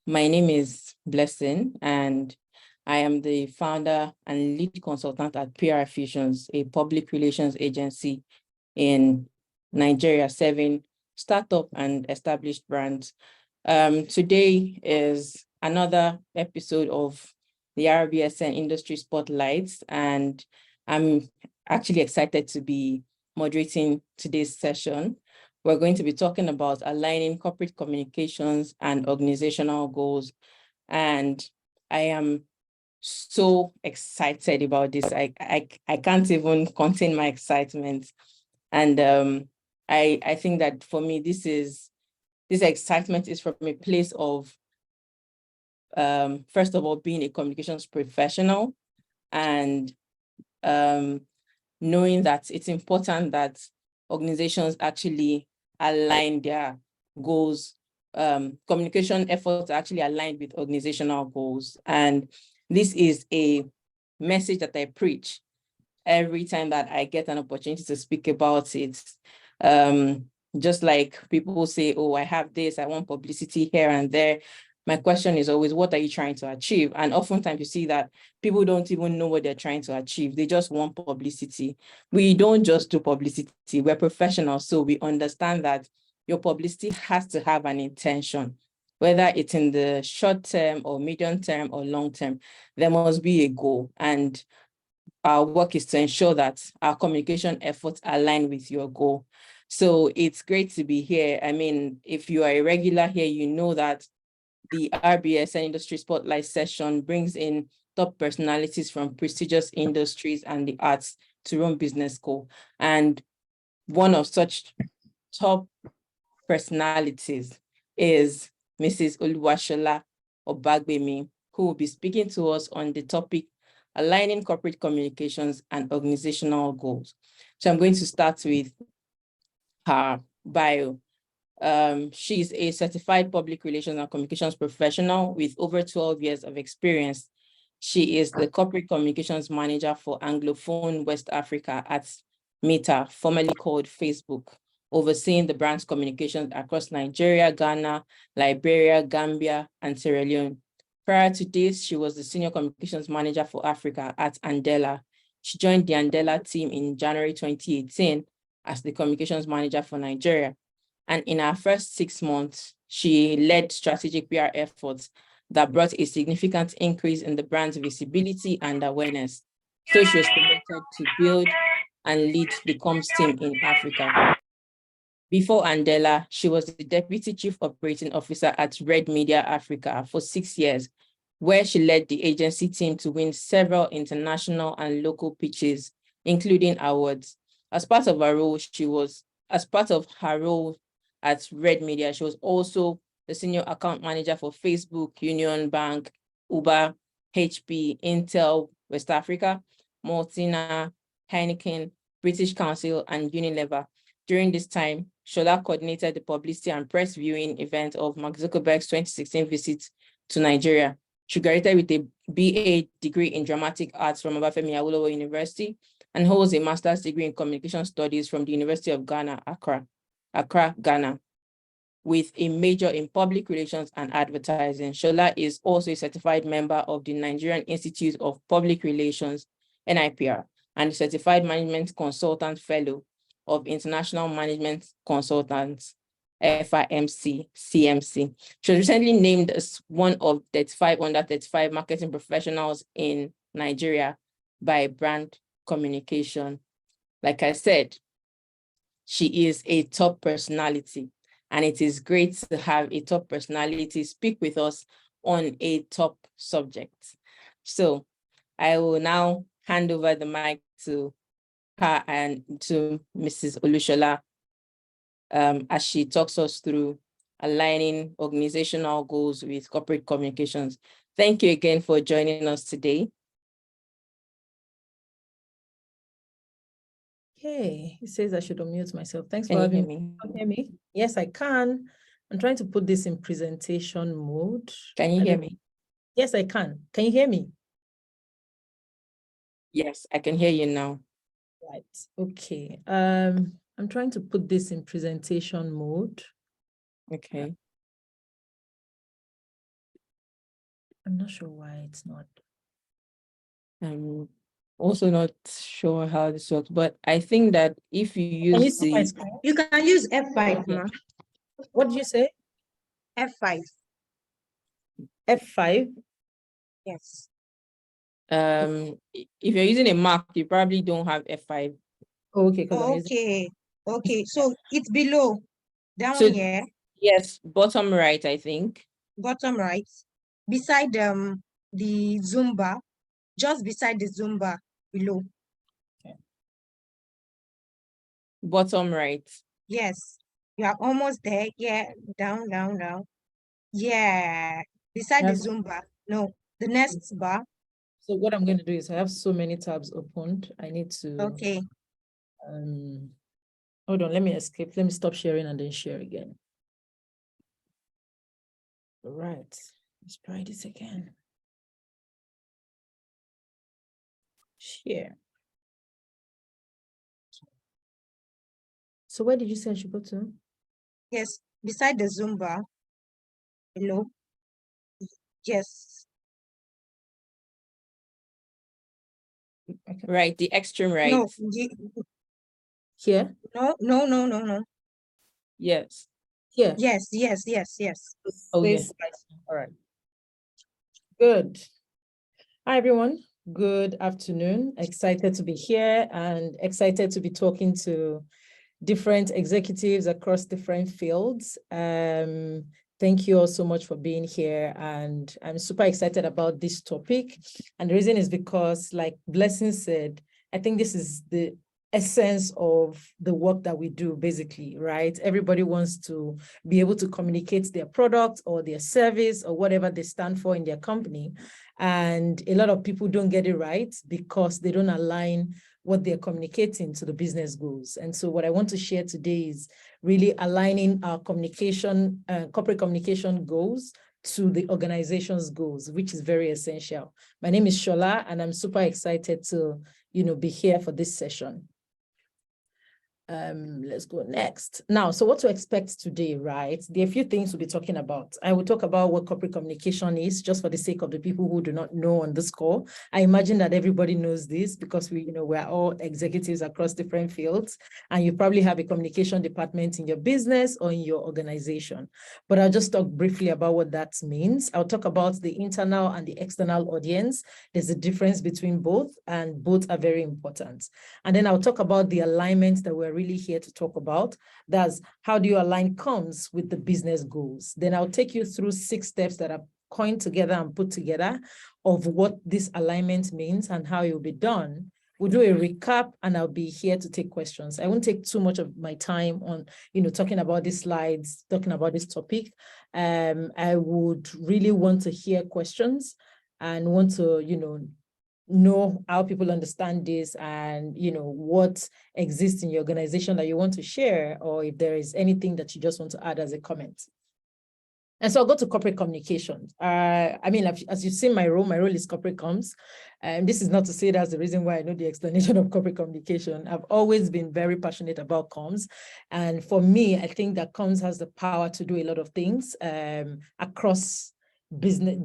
My name is Blessing, and I am the founder and lead consultant at PR Fusions, a public relations agency in Nigeria serving startup and established brands. Today is another episode of the RBSN Industry Spotlights, and I'm actually excited to be moderating today's session. We're going to be talking about aligning corporate communications and organizational goals. And I am so excited about this. I can't even contain my excitement. And I think that for me, this excitement is from a place of, first of all, being a communications professional and knowing that it's important that organizations actually align their goals. Communication efforts are actually aligned with organizational goals. And this is a message that I preach every time that I get an opportunity to speak about it. Just like people say, oh, I have this, I want publicity here and there. My question is always, what are you trying to achieve? And oftentimes you see that people don't even know what they're trying to achieve. They just want publicity. We don't just do publicity. We're professionals, so we understand that your publicity has to have an intention, whether it's in the short term or medium term or long term. There must be a goal. And our work is to ensure that our communication efforts align with your goal. So it's great to be here. I mean, if you are a regular here, you know that the RBSN Industry Spotlight session brings in top personalities from prestigious industries and the arts to run business school. And one of such top personalities is Mrs. Oluwashola Obagbemi, who will be speaking to us on the topic aligning corporate communications and organizational goals. So I'm going to start with her bio. She's a certified public relations and communications professional with over 12 years of experience. She is the corporate communications manager for Anglophone West Africa at Meta, formerly called Facebook, overseeing the brand's communications across Nigeria, Ghana, Liberia, Gambia, and Sierra Leone. Prior to this, she was the senior communications manager for Africa at Andela. She joined the Andela team in January 2018 as the communications manager for Nigeria. And in her first 6 months, she led strategic PR efforts that brought a significant increase in the brand's visibility and awareness. So she was promoted to build and lead the comms team in Africa. Before Andela, she was the Deputy Chief Operating Officer at Red Media Africa for 6 years, where she led the agency team to win several international and local pitches, including awards. As part of her role at Red Media, she was also the senior account manager for Facebook, Union Bank, Uber, HP, Intel, West Africa, Maltina, Heineken, British Council, and Unilever. During this time, Shola coordinated the publicity and press viewing event of Mark Zuckerberg's 2016 visit to Nigeria. She graduated with a BA degree in dramatic arts from Obafemi Awolowo University and holds a master's degree in communication studies from the University of Ghana, Accra, Ghana, with a major in public relations and advertising. Shola is also a certified member of the Nigerian Institute of Public Relations, NIPR, and a certified management consultant fellow of International Management Consultants, FIMC, CMC. She was recently named as one of 35 under 35 marketing professionals in Nigeria by Brand Communication. Like I said, she is a top personality, and it is great to have a top personality speak with us on a top subject. So I will now hand over the mic to her and to Mrs. Olushola as she talks us through aligning organizational goals with corporate communications. Thank you again for joining us today. Okay, it says I should unmute myself. Thanks for having me. Can you hear me? Yes, I can. I'm trying to put this in presentation mode. Can you hear me? Yes, I can. Can you hear me? Yes, I can hear you now. Right. Okay. I'm trying to put this in presentation mode. Okay. I'm not sure why it's not. I'm also not sure how this works, but I think that if you Can you use see my the screen? You can use F5, ma. What did you say? F5. F5? Yes. if you're using a Mac, you probably don't have F5. Oh, okay, because I'm using. Okay. Okay. So it's below, down So here, yes, bottom right, I think. bottom right, beside the Zumba, just beside the Zumba below. Bottom right. Yes. You are almost there. Yeah. Down, down, down. Yeah. Beside the Yes. Zumba. No, the next bar. So what I'm going to do is I have so many tabs opened. I need to. Okay. Hold on, let me escape. Let me stop sharing and then share again. All right, let's try this again. Share. So where did you say I should go to? Yes. Beside the Zumba. Below. Yes. Okay. Right, the extreme right. No. Here? No, no, no, no, no. Yes. Here? Yes, yes, yes, yes. Oh, yeah. All right. Good. Hi, everyone. Good afternoon. Excited to be here and excited to be talking to different executives across different fields. Thank you all so much for being here. And I'm super excited about this topic. And the reason is because, like Blessing said, I think this is the essence of the work that we do, basically, right? Everybody wants to be able to communicate their product or their service or whatever they stand for in their company. And a lot of people don't get it right because they don't align what they're communicating to the business goals. And so what I want to share today is really aligning our communication, corporate communication goals to the organization's goals, which is very essential. My name is Shola, and I'm super excited to, be here for this session. Let's go next. Now, so what to expect today, right? There are a few things we'll be talking about. I will talk about what corporate communication is, just for the sake of the people who do not know on this call. I imagine that everybody knows this because we're all executives across different fields, and you probably have a communication department in your business or in your organization. But I'll just talk briefly about what that means. I'll talk about the internal and the external audience. There's a difference between both, and both are very important. And then I'll talk about the alignment that we're really here to talk about. That's how do you align comms with the business goals? Then I'll take you through 6 steps that are coined together and put together of what this alignment means and how it will be done. We'll do a recap, and I'll be here to take questions. I won't take too much of my time on, talking about these slides, talking about this topic. I would really want to hear questions and want to, know how people understand this and what exists in your organization that you want to share, or if there is anything that you just want to add as a comment. And so I'll go to corporate communication. As you've seen my role is corporate comms. And this is not to say that's the reason why I know the explanation of corporate communication. I've always been very passionate about comms. And for me, I think that comms has the power to do a lot of things across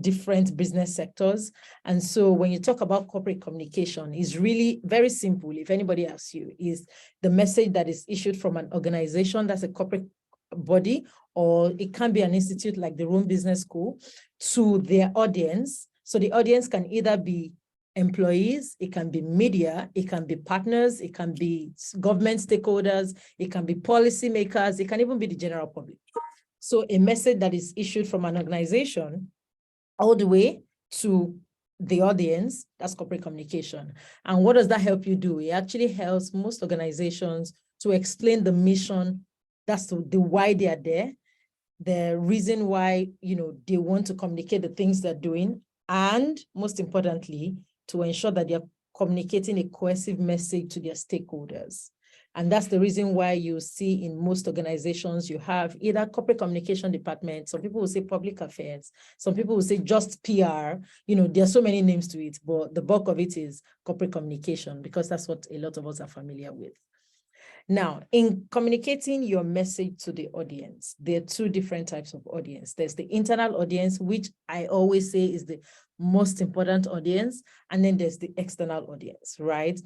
different business sectors. And so when you talk about corporate communication, it's really very simple. If anybody asks you, is the message that is issued from an organization that's a corporate body, or it can be an institute like the Room Business School, to their audience. So the audience can either be employees, it can be media, it can be partners, it can be government stakeholders, it can be policymakers, it can even be the general public. So a message that is issued from an organization all the way to the audience, that's corporate communication. And what does that help you do? It actually helps most organizations to explain the mission, that's the why they are there, the reason why, they want to communicate the things they're doing, and most importantly, to ensure that they're communicating a cohesive message to their stakeholders. And that's the reason why you see in most organizations, you have either corporate communication department, some people will say public affairs, some people will say just PR, there are so many names to it, but the bulk of it is corporate communication, because that's what a lot of us are familiar with. Now, in communicating your message to the audience, there are two different types of audience. There's the internal audience, which I always say is the most important audience, and then there's the external audience, right?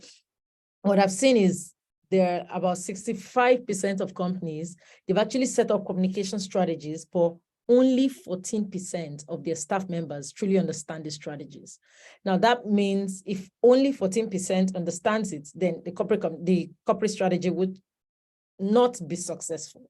What I've seen is there are about 65% of companies, they've actually set up communication strategies, but only 14% of their staff members truly understand the strategies. Now, that means if only 14% understands it, then the corporate strategy would not be successful.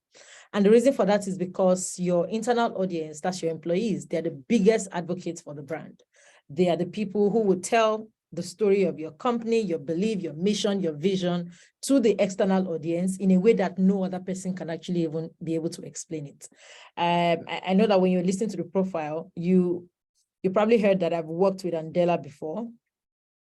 And the reason for that is because your internal audience, that's your employees, they're the biggest advocates for the brand. They are the people who will tell the story of your company, your belief, your mission, your vision to the external audience in a way that no other person can actually even be able to explain it. I know that when you're listening to the profile, you probably heard that I've worked with Andela before.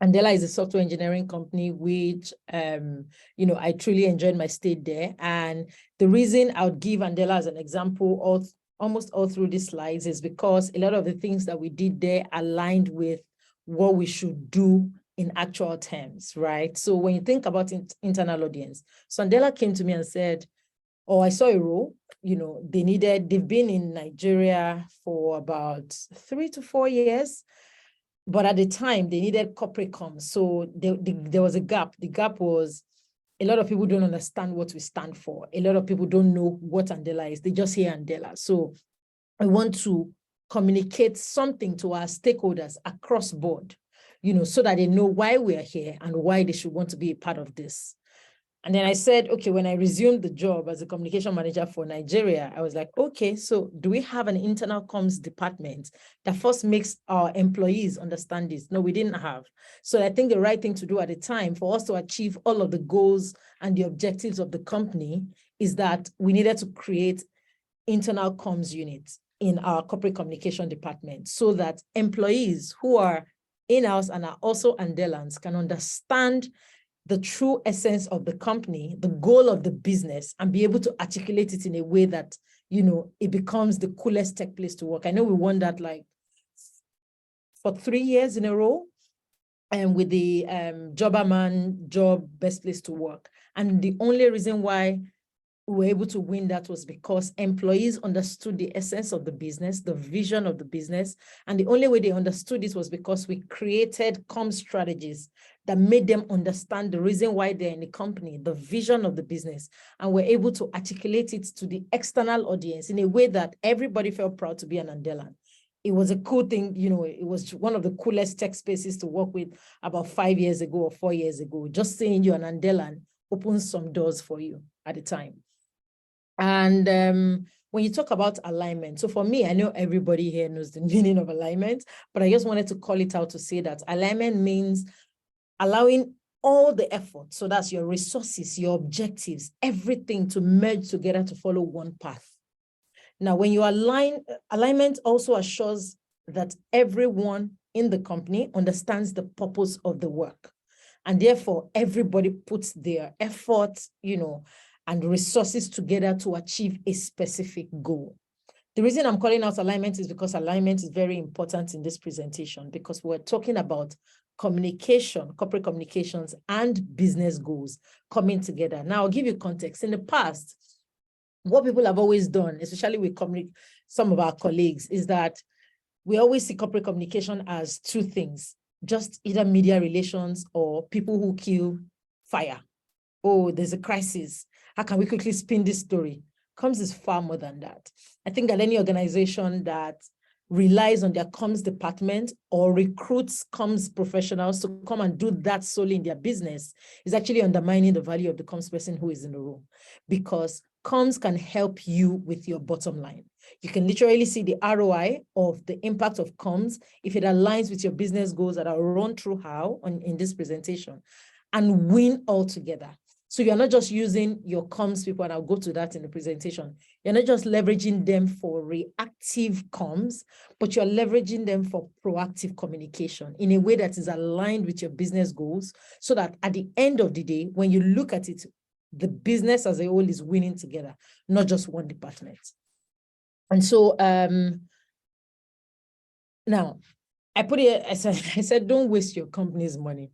Andela is a software engineering company, which, I truly enjoyed my stay there. And the reason I would give Andela as an example almost all through these slides is because a lot of the things that we did there aligned with what we should do in actual terms, right? So when you think about internal audience, so Andela came to me and said, I saw a role, they've been in Nigeria for about 3 to 4 years. But at the time, they needed corporate comms. So there was a gap. The gap was a lot of people don't understand what we stand for. A lot of people don't know what Andela is. They just hear Andela. So I want to communicate something to our stakeholders across board, so that they know why we are here and why they should want to be a part of this. And then I said, okay, when I resumed the job as a communication manager for Nigeria, I was like, okay, so do we have an internal comms department that first makes our employees understand this? No, we didn't have. So I think the right thing to do at the time for us to achieve all of the goals and the objectives of the company is that we needed to create internal comms units in our corporate communication department so that employees who are in-house and are also Andelans can understand the true essence of the company, the goal of the business, and be able to articulate it in a way that, it becomes the coolest tech place to work. I know we won that like for 3 years in a row, and with the Jobberman job best place to work. And the only reason why we were able to win that was because employees understood the essence of the business, the vision of the business. And the only way they understood it was because we created comm strategies that made them understand the reason why they're in the company, the vision of the business, and we're able to articulate it to the external audience in a way that everybody felt proud to be an Andelan. It was a cool thing, it was one of the coolest tech spaces to work with about 5 years ago or 4 years ago. Just saying you're an Andelan opens some doors for you at the time. And when you talk about alignment, so for me, I know everybody here knows the meaning of alignment, but I just wanted to call it out to say that alignment means allowing all the effort, so that's your resources, your objectives, everything to merge together to follow one path. Now, when you align, alignment also assures that everyone in the company understands the purpose of the work. And therefore, everybody puts their effort, and resources together to achieve a specific goal. The reason I'm calling out alignment is because alignment is very important in this presentation, because we're talking about communication, corporate communications, and business goals coming together. Now, I'll give you context. In the past, what people have always done, especially with some of our colleagues, is that we always see corporate communication as two things, just either media relations or people who kill fire. Oh, there's a crisis. How can we quickly spin this story? Comms is far more than that. I think that any organization that relies on their comms department or recruits comms professionals to come and do that solely in their business is actually undermining the value of the comms person who is in the room, because comms can help you with your bottom line. You can literally see the ROI of the impact of comms if it aligns with your business goals that I'll run through in this presentation, and win altogether. So you're not just using your comms people, and I'll go to that in the presentation. You're not just leveraging them for reactive comms, but you're leveraging them for proactive communication in a way that is aligned with your business goals, so that at the end of the day, when you look at it, the business as a whole is winning together, not just one department. And so now I put it, I said, don't waste your company's money.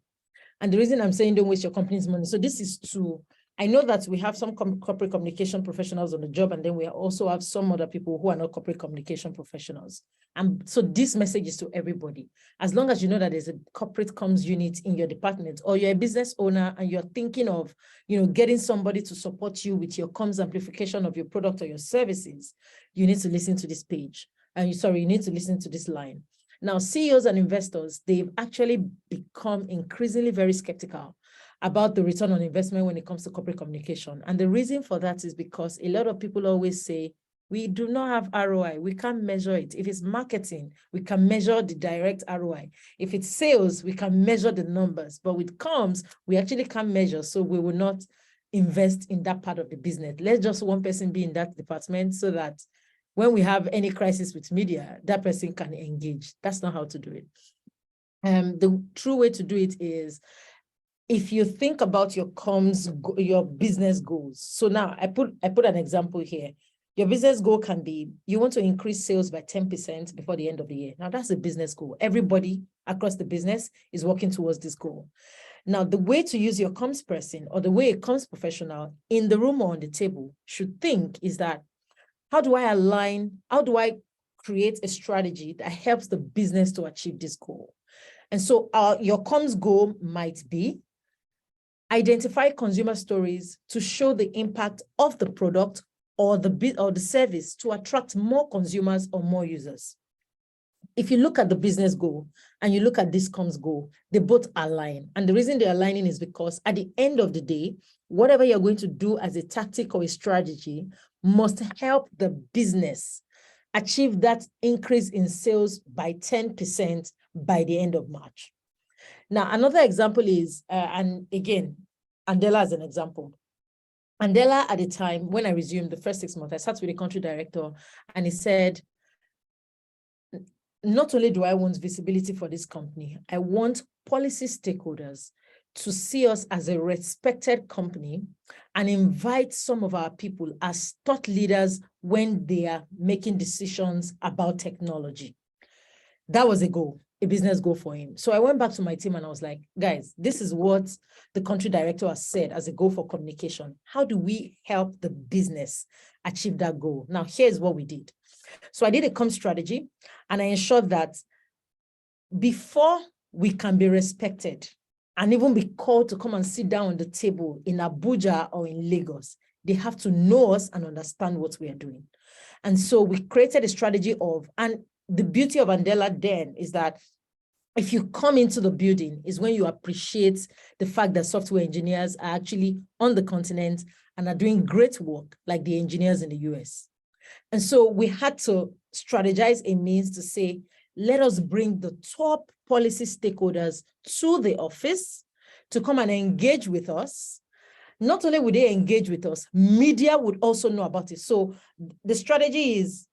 And the reason I'm saying don't waste your company's money, so this is to I know that we have some corporate communication professionals on the job, and then we also have some other people who are not corporate communication professionals. And so this message is to everybody. As long as you know that there's a corporate comms unit in your department, or you're a business owner and you're thinking of, getting somebody to support you with your comms amplification of your product or your services, you need to listen to this page. And you need to listen to this line. Now, CEOs and investors, they've actually become increasingly very skeptical about the return on investment when it comes to corporate communication. And the reason for that is because a lot of people always say, we do not have ROI. We can't measure it. If it's marketing, we can measure the direct ROI. If it's sales, we can measure the numbers. But with comms, we actually can't measure. So we will not invest in that part of the business. Let just one person be in that department so that when we have any crisis with media, that person can engage. That's not how to do it. The true way to do it is, if you think about your comms, your business goals. So now I put an example here. Your business goal can be, you want to increase sales by 10% before the end of the year. Now that's a business goal. Everybody across the business is working towards this goal. Now, the way to use your comms person, or the way a comms professional in the room or on the table should think is that, how do I create a strategy that helps the business to achieve this goal? And so your comms goal might be, identify consumer stories to show the impact of the product or the service to attract more consumers or more users. If you look at the business goal and you look at this comms goal, they both align. And the reason they're aligning is because at the end of the day, whatever you're going to do as a tactic or a strategy must help the business achieve that increase in sales by 10% by the end of March. Now, another example is, and again, Andela as an example. Andela, at the time, when I resumed the first 6 months, I sat with the country director and he said, not only do I want visibility for this company, I want policy stakeholders to see us as a respected company and invite some of our people as thought leaders when they are making decisions about technology. That was a goal, a business goal for him. So I went back to my team and I was like, guys, this is what the country director has said as a goal for communication. How do we help the business achieve that goal? Now, here's what we did. So I did a comms strategy and I ensured that before we can be respected and even be called to come and sit down on the table in Abuja or in Lagos, they have to know us and understand what we are doing. And so we created a strategy of, and the beauty of Andela then is that if you come into the building is when you appreciate the fact that software engineers are actually on the continent and are doing great work like the engineers in the US. And so we had to strategize a means to say, let us bring the top policy stakeholders to the office to come and engage with us. Not only would they engage with us, media would also know about it. So the strategy is,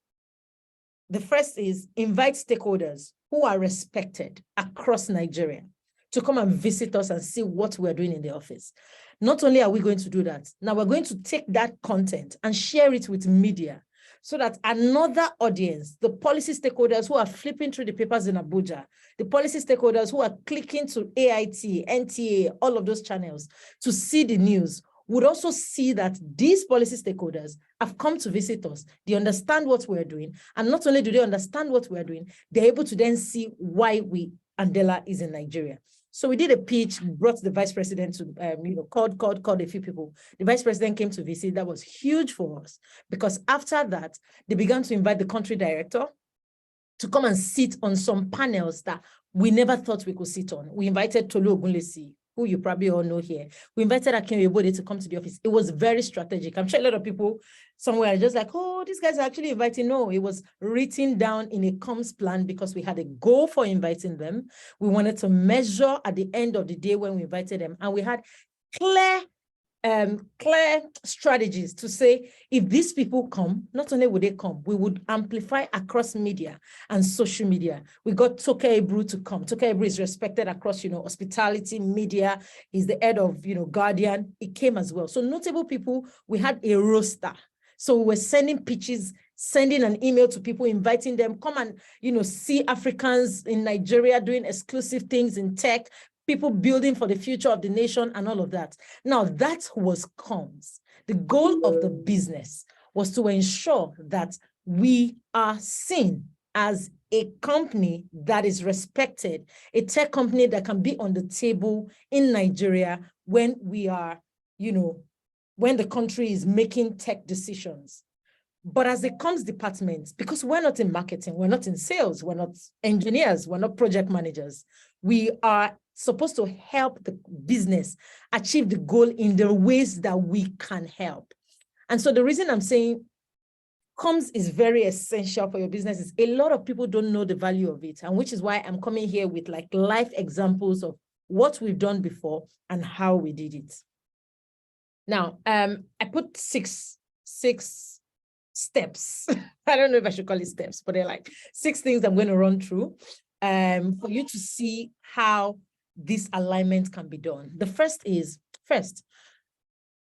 the first is invite stakeholders who are respected across Nigeria to come and visit us and see what we're doing in the office. Not only are we going to do that, now we're going to take that content and share it with media so that another audience, the policy stakeholders who are flipping through the papers in Abuja, the policy stakeholders who are clicking to AIT, NTA, all of those channels to see the news, would also see that these policy stakeholders have come to visit us. They understand what we're doing. And not only do they understand what we're doing, they're able to then see why Andela is in Nigeria. So we did a pitch, brought the vice president to, called a few people. The vice president came to visit. That was huge for us because after that, they began to invite the country director to come and sit on some panels that we never thought we could sit on. We invited Tolu Ogunlesi, who you probably all know here. We invited Akin Oyebode to come to the office. It was very strategic. I'm sure a lot of people somewhere are just like, oh, these guys are actually inviting. No, it was written down in a comms plan because we had a goal for inviting them. We wanted to measure at the end of the day when we invited them. And we had clear strategies to say, if these people come, not only would they come, we would amplify across media and social media. We got Toke Ebru to come. Toke Ebru is respected across, hospitality, media. He's the head of, Guardian. He came as well. So notable people, we had a roster. So we were sending pitches, sending an email to people, inviting them, come and, see Africans in Nigeria doing exclusive things in tech, people building for the future of the nation and all of that. Now, that was comms. The goal of the business was to ensure that we are seen as a company that is respected, a tech company that can be on the table in Nigeria when we are, when the country is making tech decisions. But as a comms department, because we're not in marketing, we're not in sales, we're not engineers, we're not project managers, we are supposed to help the business achieve the goal in the ways that we can help. And so the reason I'm saying comms is very essential for your business is a lot of people don't know the value of it, and which is why I'm coming here with like life examples of what we've done before and how we did it. Now, I put six steps. I don't know if I should call it steps, but they're like 6 things I'm going to run through for you to see how this alignment can be done. The first is,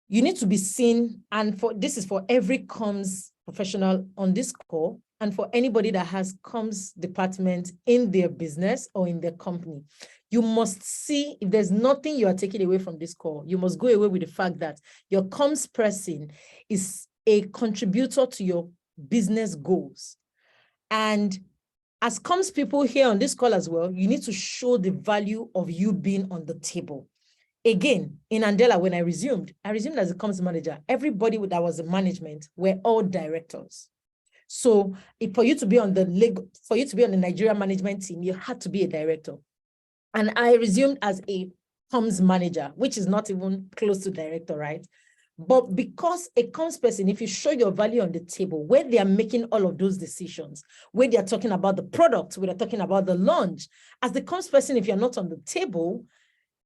you need to be seen, and this is for every comms professional on this call, and for anybody that has comms department in their business or in their company. You must see, if there's nothing you are taking away from this call, you must go away with the fact that your comms person is a contributor to your business goals. And as comms people here on this call as well, you need to show the value of you being on the table. Again, in Andela, when I resumed as a comms manager. Everybody that was in management were all directors. So for you to be on the Nigeria management team, you had to be a director. And I resumed as a comms manager, which is not even close to director, right? But because a comms person, if you show your value on the table, where they are making all of those decisions, where they are talking about the product, where they're talking about the launch, as the comms person, if you're not on the table,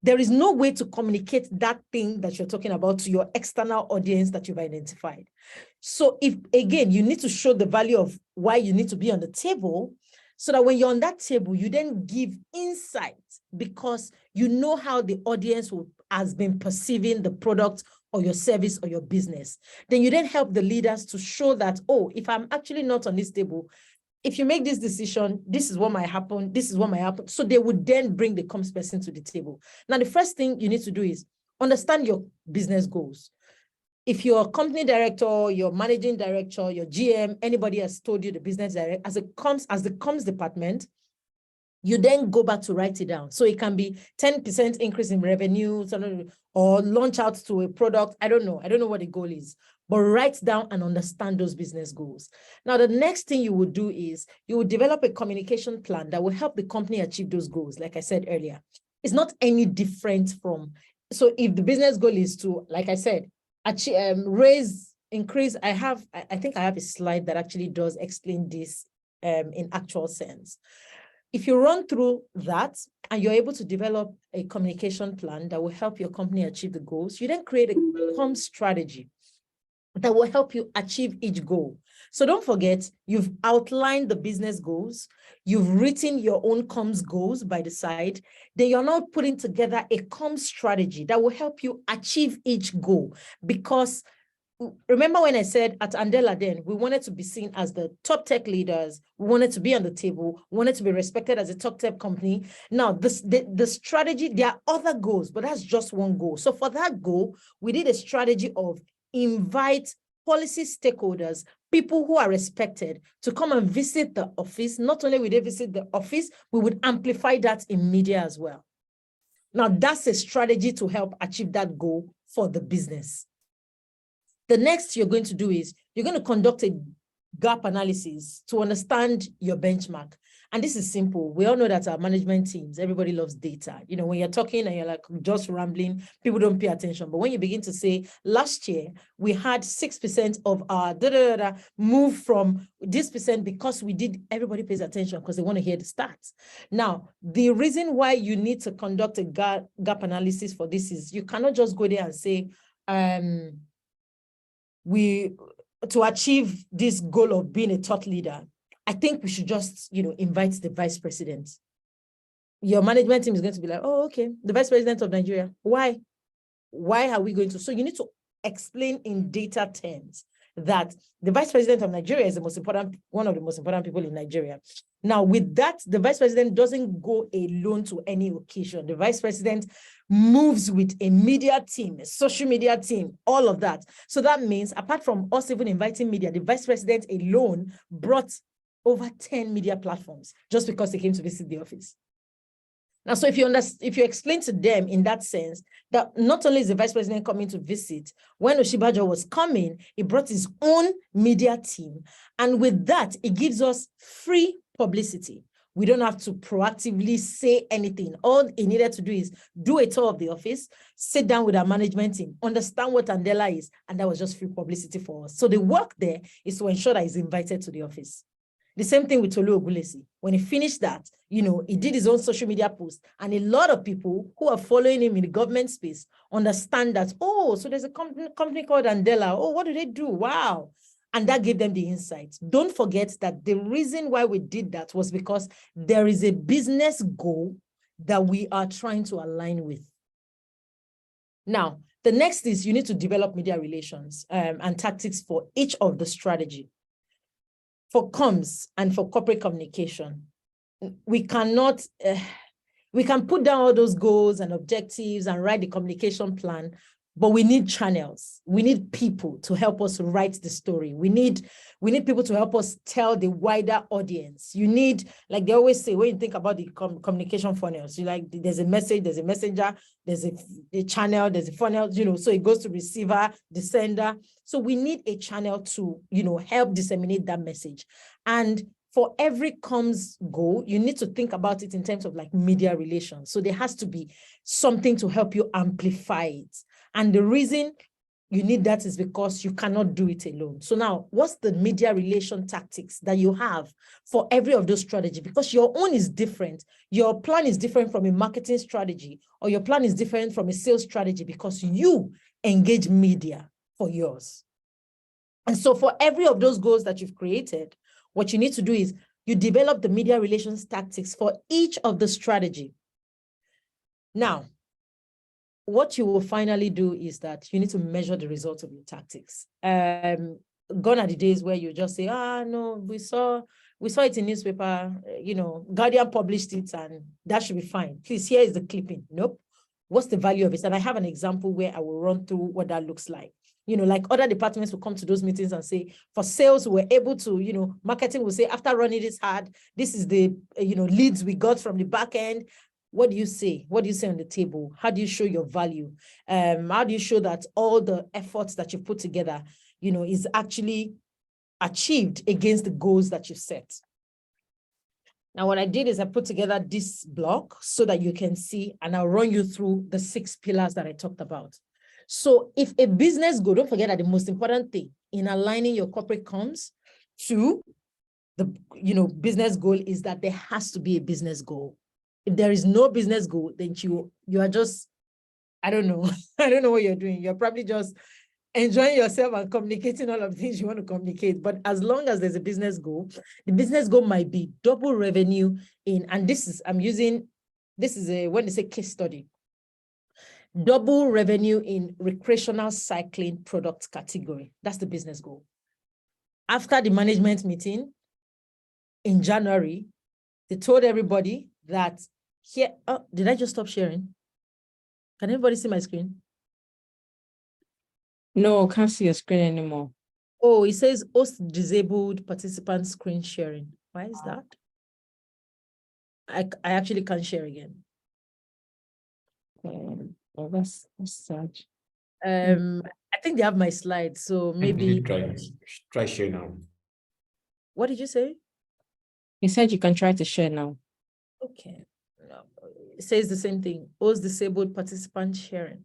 there is no way to communicate that thing that you're talking about to your external audience that you've identified. So if, again, you need to show the value of why you need to be on the table, so that when you're on that table, you then give insight because you know how the audience has been perceiving the product or your service or your business. Then you then help the leaders to show that, oh, if I'm actually not on this table, if you make this decision, this is what might happen, this is what might happen. So they would then bring the comms person to the table. Now, the first thing you need to do is understand your business goals. If you're a company director, your managing director, your GM, anybody has told you the business director, as the comms department, you then go back to write it down. So it can be 10% increase in revenue or launch out to a product. I don't know what the goal is, but write down and understand those business goals. Now, the next thing you would do is you would develop a communication plan that will help the company achieve those goals. Like I said earlier, it's not any different from, so if the business goal is to, like I said, increase, I think I have a slide that actually does explain this in actual sense. If you run through that and you're able to develop a communication plan that will help your company achieve the goals, you then create a comms strategy that will help you achieve each goal. So don't forget, you've outlined the business goals, you've written your own comms goals by the side, then you're now putting together a comms strategy that will help you achieve each goal. Because remember when I said at Andela then, we wanted to be seen as the top tech leaders, we wanted to be on the table, we wanted to be respected as a top tech company. Now, the strategy, there are other goals, but that's just one goal. So for that goal, we did a strategy of invite policy stakeholders, people who are respected, to come and visit the office. Not only would they visit the office, we would amplify that in media as well. Now, that's a strategy to help achieve that goal for the business. The next you're going to do is you're going to conduct a gap analysis to understand your benchmark. And this is simple. We all know that our management teams, everybody loves data. You know, when you're talking and you're like just rambling, people don't pay attention. But when you begin to say, last year, we had 6% of our move from this percent because we did, everybody pays attention because they want to hear the stats. Now, the reason why you need to conduct a gap analysis for this is you cannot just go there and say, to achieve this goal of being a thought leader, I think we should just, invite the vice president. Your management team is going to be like, oh, okay, the vice president of Nigeria. Why? Why are we going to? So you need to explain in data terms. that the vice president of Nigeria is one of the most important people in Nigeria. Now, with that, the vice president doesn't go alone to any occasion. The vice president moves with a media team, a social media team, all of that. So that means, apart from us even inviting media, the vice president alone brought over 10 media platforms just because they came to visit the office. Now, so if you explain to them in that sense that not only is the vice president coming to visit, when Oshibajo was coming, he brought his own media team. And with that, it gives us free publicity. We don't have to proactively say anything. All he needed to do is do a tour of the office, sit down with our management team, understand what Andela is, and that was just free publicity for us. So the work there is to ensure that he's invited to the office. The same thing with Tolu Ogulesi. When he finished that, he did his own social media post, and a lot of people who are following him in the government space understand that, oh, so there's a company called Andela. Oh, what do they do? Wow. And that gave them the insight. Don't forget that the reason why we did that was because there is a business goal that we are trying to align with. Now, the next is you need to develop media relations and tactics for each of the strategy. For comms and for corporate communication, we can put down all those goals and objectives and write the communication plan, but we need channels. We need people to help us write the story. We need people to help us tell the wider audience. You need, like they always say, when you think about the communication funnels, there's a message, there's a messenger, there's a channel, there's a funnel, so it goes to receiver, the sender. So we need a channel to, help disseminate that message. And for every comms goal, you need to think about it in terms of like media relations. So there has to be something to help you amplify it. And the reason you need that is because you cannot do it alone. So now, what's the media relation tactics that you have for every of those strategies? Because your own is different. Your plan is different from a marketing strategy, or your plan is different from a sales strategy because you engage media for yours. And so for every of those goals that you've created, what you need to do is you develop the media relations tactics for each of the strategy. Now, what you will finally do is that you need to measure the results of your tactics. Gone are the days where you just say, no, we saw it in newspaper, Guardian published it and that should be fine. Please, here is the clipping. Nope. What's the value of it? And I have an example where I will run through what that looks like. Like other departments will come to those meetings and say, for sales, we're able to, marketing will say, after running this hard, this is the, leads we got from the back end. What do you say? What do you say on the table? How do you show your value? How do you show that all the efforts that you've put together, is actually achieved against the goals that you've set? Now, what I did is I put together this block so that you can see, and I'll run you through the 6 pillars that I talked about. So if a business goal, don't forget that the most important thing in aligning your corporate comms to the business goal is that there has to be a business goal. If there is no business goal, then you are just, I don't know what you're doing. You're probably just enjoying yourself and communicating all of the things you want to communicate. But as long as there's a business goal, the business goal might be double revenue and this is when they say case study. Double revenue in recreational cycling product category. That's the business goal. After the management meeting in January, they told everybody that here, did I just stop sharing? Can everybody see my screen? No, can't see your screen anymore. Oh, it says host disabled participant screen sharing. Why is that? I actually can't share again. Oh, that's sad. I think they have my slides, so maybe try share now. What did you say? He said you can try to share now. Okay. No, it says the same thing. Host disabled participant sharing.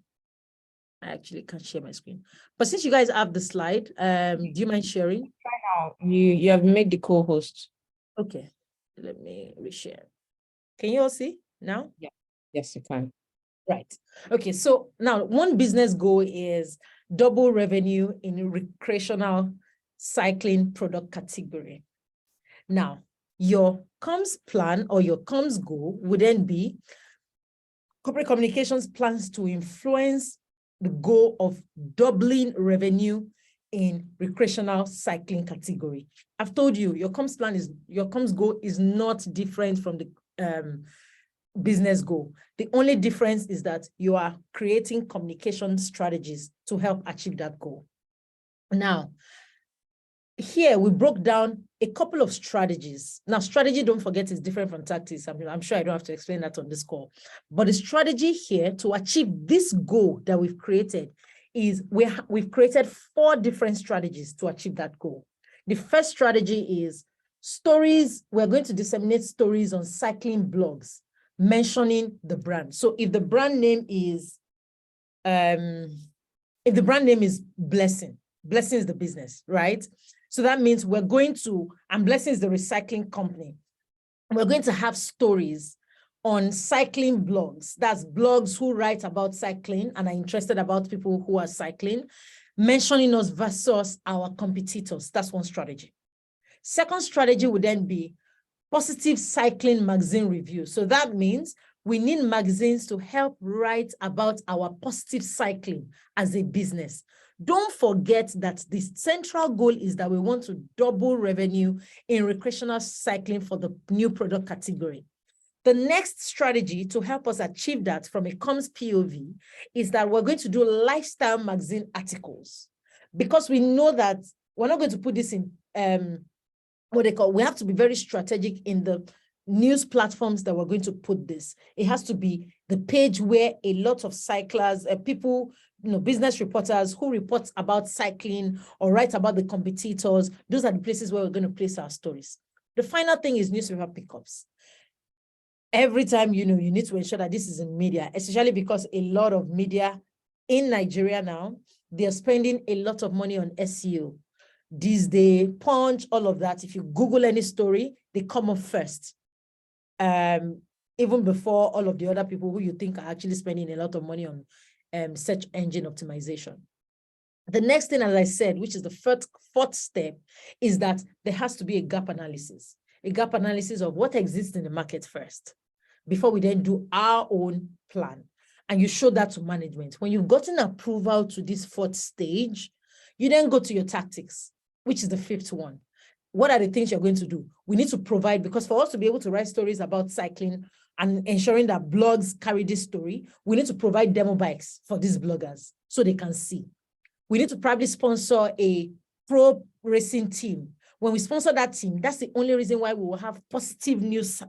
I actually can't share my screen. But since you guys have the slide, do you mind sharing? Try now. You have made the co-host. Okay. Let me reshare. Can you all see now? Yeah. Yes, you can. Right. Okay. So now one business goal is double revenue in recreational cycling product category. Now, your comms plan or your comms goal would then be corporate communications plans to influence the goal of doubling revenue in recreational cycling category. I've told you, your comms goal is not different from the business goal. The only difference is that you are creating communication strategies to help achieve that goal. Now, here we broke down a couple of strategies. Now, strategy, don't forget, is different from tactics. I'm sure I don't have to explain that on this call. But the strategy here to achieve this goal that we've created is we've created 4 different strategies to achieve that goal. The first strategy is stories. We're going to disseminate stories on cycling blogs mentioning the brand. So if the brand name is Blessing, Blessing is the business, right? So that means we're going to, and Blessing is the recycling company. We're going to have stories on cycling blogs. That's blogs who write about cycling and are interested about people who are cycling, mentioning us versus our competitors. That's one strategy. Second strategy would then be positive cycling magazine review. So that means we need magazines to help write about our positive cycling as a business. Don't forget that the central goal is that we want to double revenue in recreational cycling for the new product category. The next strategy to help us achieve that from a comms POV is that we're going to do lifestyle magazine articles, because we know that we're not going to put this in we have to be very strategic in the news platforms that we're going to put this. It has to be the page where a lot of cyclists, people, business reporters who report about cycling or write about the competitors. Those are the places where we're going to place our stories. The final thing is newspaper pickups. Every time, you need to ensure that this is in media, especially because a lot of media in Nigeria now, they're spending a lot of money on SEO. These days, Punch, all of that. If you Google any story, they come up first. Even before all of the other people who you think are actually spending a lot of money on search engine optimization. The next thing, as I said, which is the fourth step, is that there has to be a gap analysis of what exists in the market first, before we then do our own plan. And you show that to management. When you've gotten approval to this 4th stage, you then go to your tactics, which is the 5th one. What are the things you're going to do? We need to provide, because for us to be able to write stories about cycling and ensuring that blogs carry this story, we need to provide demo bikes for these bloggers so they can see. We need to probably sponsor a pro racing team. When we sponsor that team, that's the only reason why we will have positive news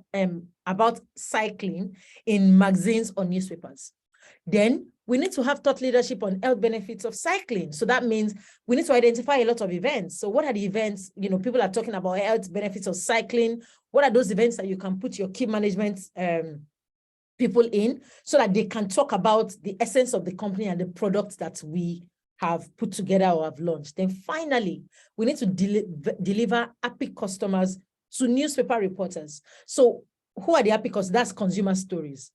about cycling in magazines or newspapers. Then we need to have thought leadership on health benefits of cycling. So that means we need to identify a lot of events. So what are the events, people are talking about health benefits of cycling. What are those events that you can put your key management people in so that they can talk about the essence of the company and the products that we have put together or have launched. Then finally, we need to deliver happy customers to newspaper reporters. So who are the happy customers? That's consumer stories.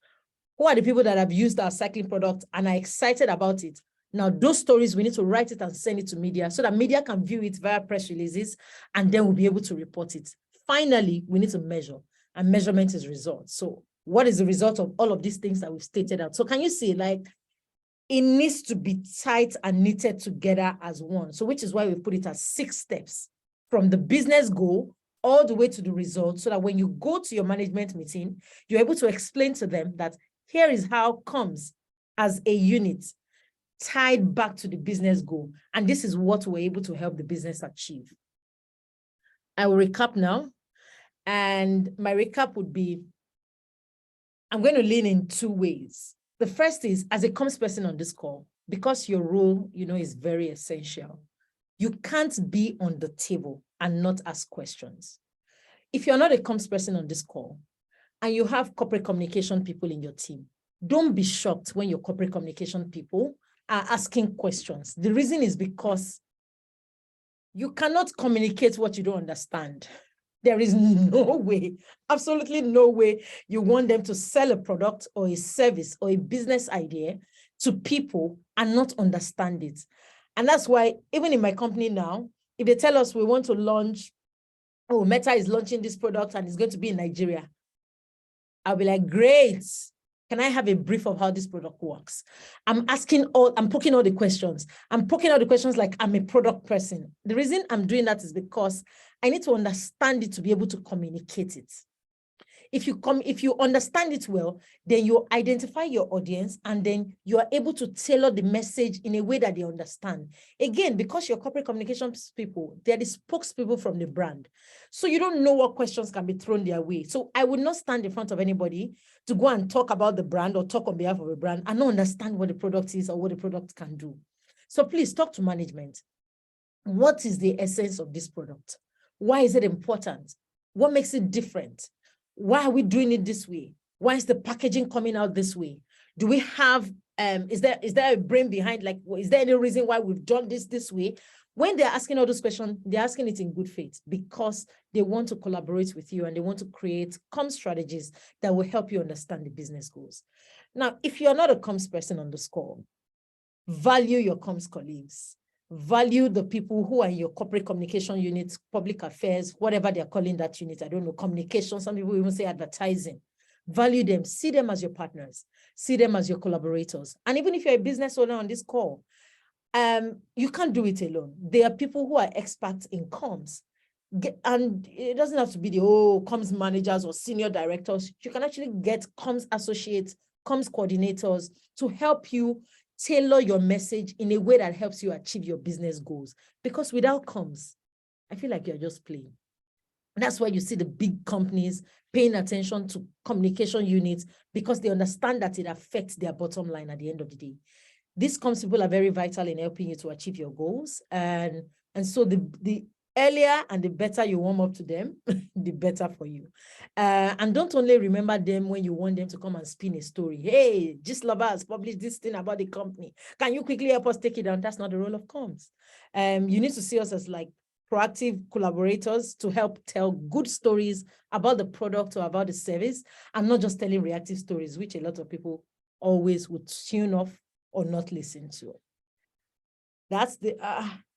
Who are the people that have used our cycling product and are excited about it? Now, those stories, we need to write it and send it to media so that media can view it via press releases, and then we'll be able to report it. Finally, we need to measure, and measurement is results. So what is the result of all of these things that we've stated out? So can you see, it needs to be tight and knitted together as one. So which is why we put it as 6 steps from the business goal all the way to the result, so that when you go to your management meeting, you're able to explain to them that here is how comms as a unit tied back to the business goal. And this is what we're able to help the business achieve. I will recap now. And my recap would be, I'm going to lean in 2 ways. The first is, as a comms person on this call, because your role, is very essential, you can't be on the table and not ask questions. If you're not a comms person on this call, and you have corporate communication people in your team, don't be shocked when your corporate communication people are asking questions. The reason is because you cannot communicate what you don't understand. There is no way, absolutely no way you want them to sell a product or a service or a business idea to people and not understand it. And that's why even in my company now, if they tell us we want to launch, Meta is launching this product and it's going to be in Nigeria, I'll be like, great. Can I have a brief of how this product works? I'm poking all the questions. I'm poking all the questions like I'm a product person. The reason I'm doing that is because I need to understand it to be able to communicate it. If you understand it well, then you identify your audience and then you are able to tailor the message in a way that they understand. Again, because you're corporate communications people, they're the spokespeople from the brand. So you don't know what questions can be thrown their way. So I would not stand in front of anybody to go and talk about the brand or talk on behalf of a brand and not understand what the product is or what the product can do. So please talk to management. What is the essence of this product? Why is it important? What makes it different? Why are we doing it this way? Why is the packaging coming out this way? Do we have, is there a brain behind, like, is there any reason why we've done this way? When they're asking all those questions, they're asking it in good faith because they want to collaborate with you and they want to create comms strategies that will help you understand the business goals. Now, if you're not a comms person on this call, value your comms colleagues. Value the people who are in your corporate communication units, public affairs, whatever they're calling that unit. I don't know, communication. Some people even say advertising. Value them. See them as your partners. See them as your collaborators. And even if you're a business owner on this call, you can't do it alone. There are people who are experts in comms. And it doesn't have to be the comms managers or senior directors. You can actually get comms associates, comms coordinators to help you tailor your message in a way that helps you achieve your business goals. Because without comms, I feel like you're just playing. That's why you see the big companies paying attention to communication units because they understand that it affects their bottom line at the end of the day. These comms people are very vital in helping you to achieve your goals. And so the earlier and the better you warm up to them, the better for you. And don't only remember them when you want them to come and spin a story. Hey, Gislova has published this thing about the company. Can you quickly help us take it down? That's not the role of comms. You need to see us as like proactive collaborators to help tell good stories about the product or about the service and not just telling reactive stories, which a lot of always would tune off or not listen to. That's the,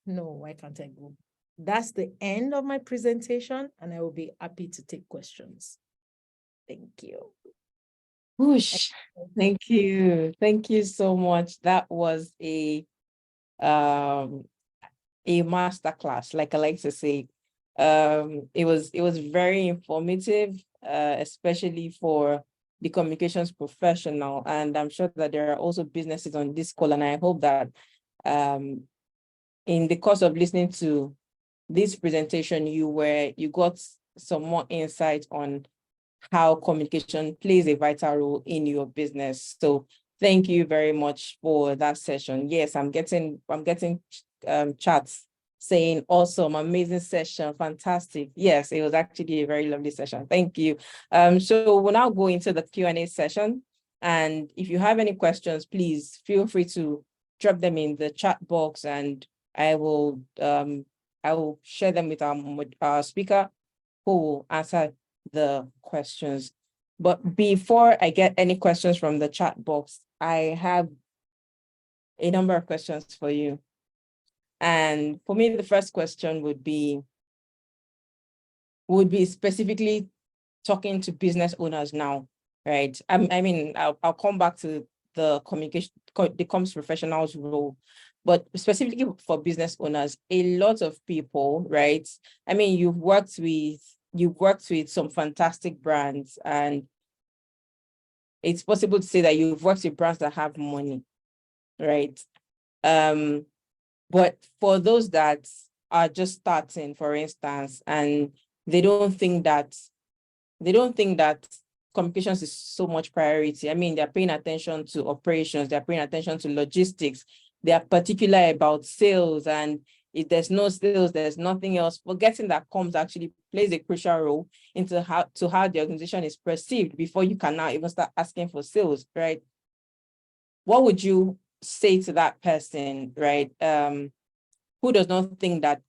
no, why can't I go? That's the end of my presentation, and I will be happy to take questions. Thank you. Whoosh. Thank you. Thank you so much. That was a masterclass, like I like to say. It was very informative, especially for the communications professional. And I'm sure that there are also businesses on this call, and I hope that in the course of listening to this presentation, you got some more insight on how communication plays a vital role in your business. So thank you very much for that session. Yes, I'm getting chats saying awesome, amazing session, fantastic. Yes, it was actually a very lovely session. Thank you. So we'll now go into the Q&A session. And if you have any questions, please feel free to drop them in the chat box, and I will share them with our speaker who will answer the questions. But before I get any questions from the chat box, I have a number of questions for you. And for me, the first question would be specifically talking to business owners now, right? I mean, I'll come back to the comms professionals role, but specifically for business owners, a lot of people, right? I mean, you've worked with some fantastic brands, and it's possible to say that you've worked with brands that have money, right? But for those that are just starting, for instance, and they don't think that communications is so much priority. I mean, they're paying attention to operations, they're paying attention to logistics, they are particular about sales, and if there's no sales, there's nothing else. Forgetting that comms actually plays a crucial role into how the organization is perceived before you can now even start asking for sales, right? What would you say to that person, right? Who does not think that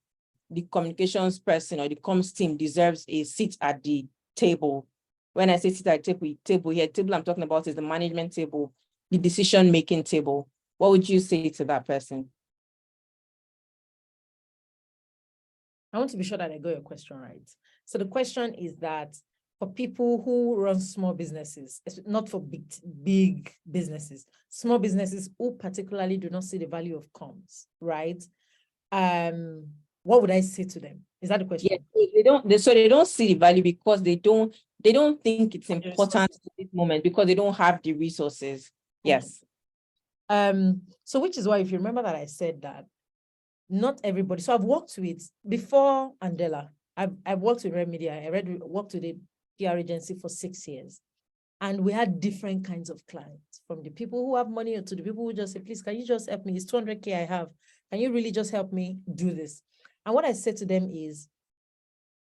the communications person or the comms team deserves a seat at the table? When I say sit at the table here, table I'm talking about is the management table, the decision-making table. What would you say to that person? I want to be sure that I got your question right. So the question is that for people who run small businesses, not for big businesses, small businesses who particularly do not see the value of comms, right? What would I say to them? Is that the question? Yeah, so they don't see the value because they don't think it's important at this moment because they don't have the resources. Yes. So which is why, if you remember that I said that not everybody, so I've worked with, before Andela, I've worked with Red Media, worked with a PR agency for 6 years. And we had different kinds of clients, from the people who have money to the people who just say, please, can you just help me? It's 200K I have. Can you really just help me do this? And what I said to them is,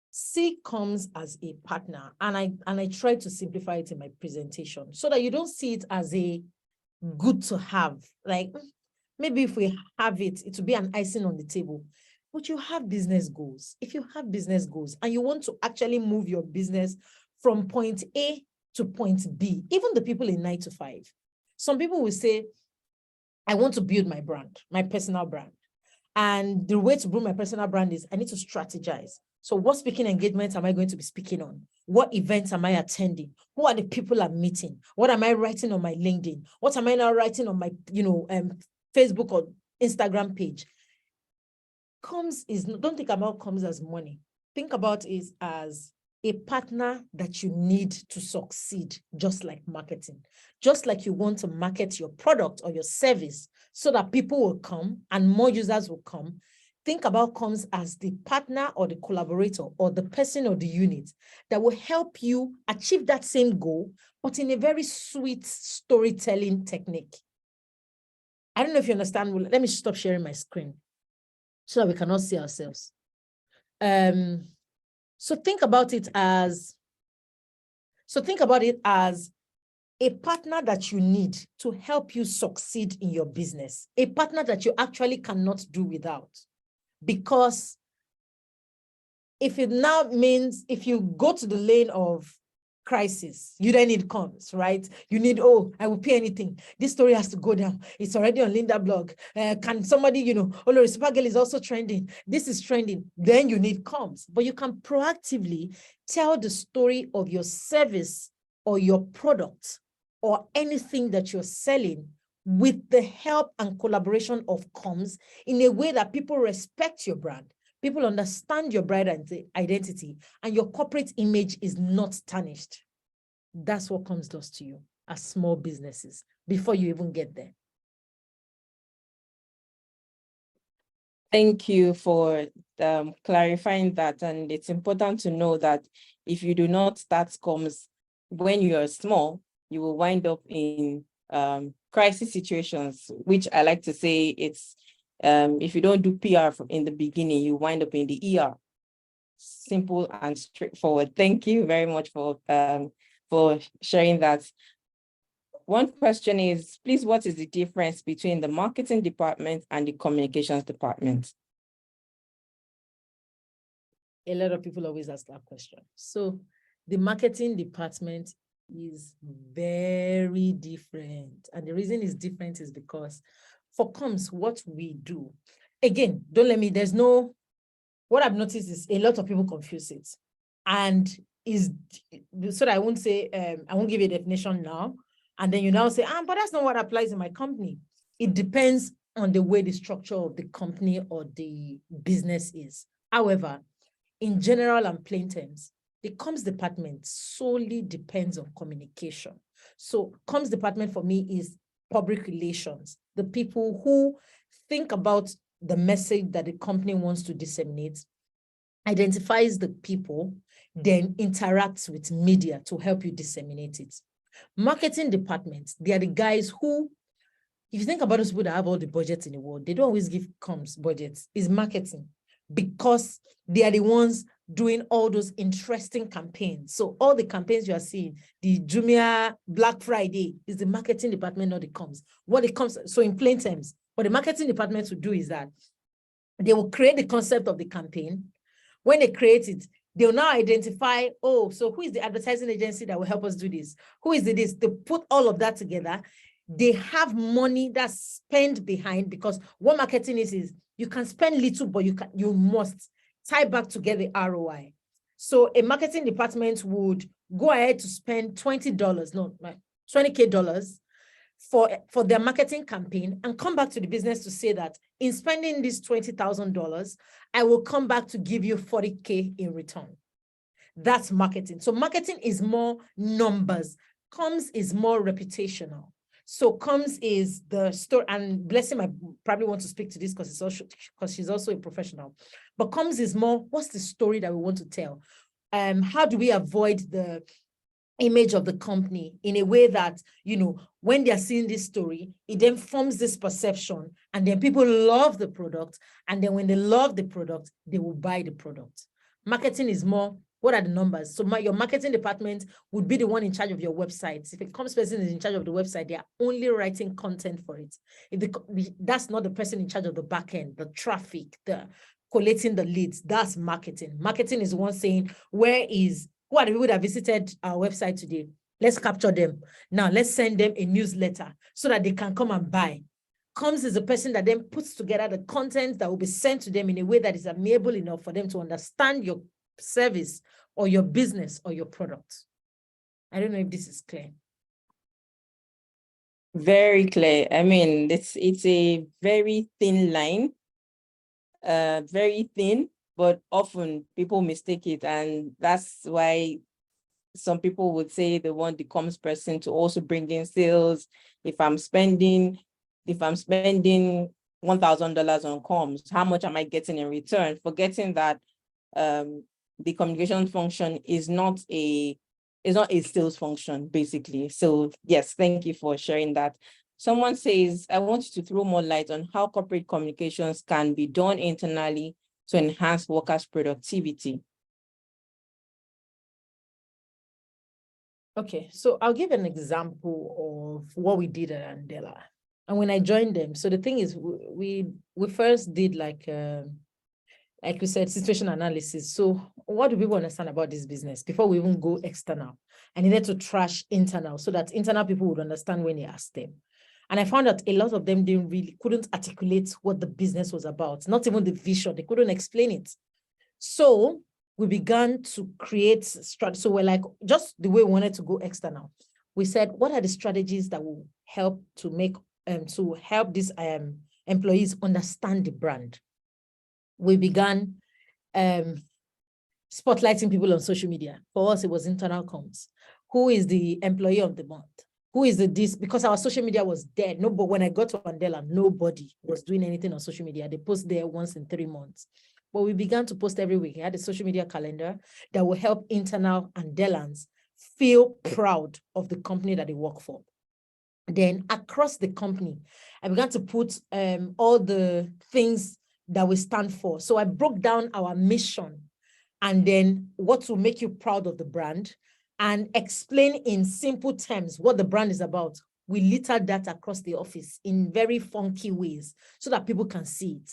see comms as a partner. And I try to simplify it in my presentation so that you don't see it as a good to have. Like, maybe if we have it, it will be an icing on the table. But you have business goals. If you have business goals and you want to actually move your business from point A to point B, even the people in 9 to 5, some people will say, I want to build my brand, my personal brand. And the way to build my personal brand is I need to strategize. So what speaking engagements am I going to be speaking on? What events am I attending? Who are the people I'm meeting? What am I writing on my LinkedIn? What am I now writing on my, Facebook or Instagram page? Comms is, don't think about comms as money. Think about it as a partner that you need to succeed, just like marketing. Just like you want to market your product or your service so that people will come and more users will come. Think about comms as the partner or the collaborator or the person or the unit that will help you achieve that same goal, but in a very sweet storytelling technique. I don't know if you understand. Let me stop sharing my screen so that we cannot see ourselves. So think about it as a partner that you need to help you succeed in your business, a partner that you actually cannot do without. Because if it now means, if you go to the lane of crisis, you then need comms, right? You need, oh, I will pay anything. This story has to go down. It's already on Linda blog. Can somebody, Olori Supergirl is also trending. This is trending. Then you need comms. But you can proactively tell the story of your service or your product or anything that you're selling with the help and collaboration of comms in a way that people respect your brand. People understand your brand identity and your corporate image is not tarnished. That's what comms does to you as small businesses before you even get there. Thank you for clarifying that. And it's important to know that if you do not start comms when you are small, you will wind up in crisis situations, which I like to say it's, if you don't do PR in the beginning, you wind up in the ER. Simple and straightforward. Thank you very much for sharing that. One question is, please, what is the difference between the marketing department and the communications department? A lot of people always ask that question. So the marketing department is very different. And the reason it's different is because for comms, what we do, again, what I've noticed is a lot of people confuse it. And so that I won't say, I won't give you a definition now. And then you now say, but that's not what applies in my company. It depends on the way the structure of the company or the business is. However, in general and plain terms, the comms department solely depends on communication. So comms department for me is public relations, the people who think about the message that the company wants to disseminate, identifies the people, then interacts with media to help you disseminate it. Marketing departments, they are the guys who, if you think about those people that have all the budgets in the world, they don't always give comms budgets. It's marketing, because they are the ones doing all those interesting campaigns. So all the campaigns you are seeing, the Jumia Black Friday, is the marketing department, not the comms. What it comes, so in plain terms, what the marketing department will do is that they will create the concept of the campaign. When they create it, they'll now identify, so who is the advertising agency that will help us do this? Who is this? They put all of that together. They have money that's spent behind, because what marketing is you can spend little, but you must tie back to get the ROI. So a marketing department would go ahead to spend $20, no, $20K for their marketing campaign and come back to the business to say that in spending this $20,000, I will come back to give you $40K in return. That's marketing. So marketing is more numbers. Comms is more reputational. So comms is the story, and Blessing might probably want to speak to this because she's also a professional. But comms is more, what's the story that we want to tell? How do we avoid the image of the company in a way that, you know, when they're seeing this story, it then forms this perception, and then people love the product. And then when they love the product, they will buy the product. Marketing is more, what are the numbers? So your marketing department would be the one in charge of your websites. If a comms person is in charge of the website, they are only writing content for it. That's not the person in charge of the back end, the traffic, the collating the leads. That's marketing. Marketing is the one saying, who are the people that visited our website today? Let's capture them. Now let's send them a newsletter so that they can come and buy. Comms is the person that then puts together the content that will be sent to them in a way that is amiable enough for them to understand your service or your business or your product. I don't know if this is clear. Very clear. I mean, it's a very thin line, very thin, but often people mistake it. And that's why some people would say they want the comms person to also bring in sales. If I'm spending $1,000 on comms, how much am I getting in return? Forgetting that the communication function is not a sales function, basically. So yes, thank you for sharing that. Someone says, I want you to throw more light on how corporate communications can be done internally to enhance workers' productivity. Okay, so I'll give an example of what we did at Andela. And when I joined them, so the thing is, we first did like we said, situation analysis. So what do people understand about this business before we even go external? I needed to trash internal so that internal people would understand when they asked them. And I found that a lot of them couldn't articulate what the business was about, not even the vision. They couldn't explain it. So we began to create strategies. So we're like, just the way we wanted to go external. We said, what are the strategies that will help to make, to help these employees understand the brand? We began spotlighting people on social media. For us, it was internal comms. Who is the employee of the month? Who is this? Because our social media was dead. No, but when I got to Andela, nobody was doing anything on social media. They post there once in 3 months. But we began to post every week. We had a social media calendar that will help internal Andelans feel proud of the company that they work for. Then across the company, I began to put all the things that we stand for. So I broke down our mission and then what will make you proud of the brand and explain in simple terms what the brand is about. We littered that across the office in very funky ways so that people can see it.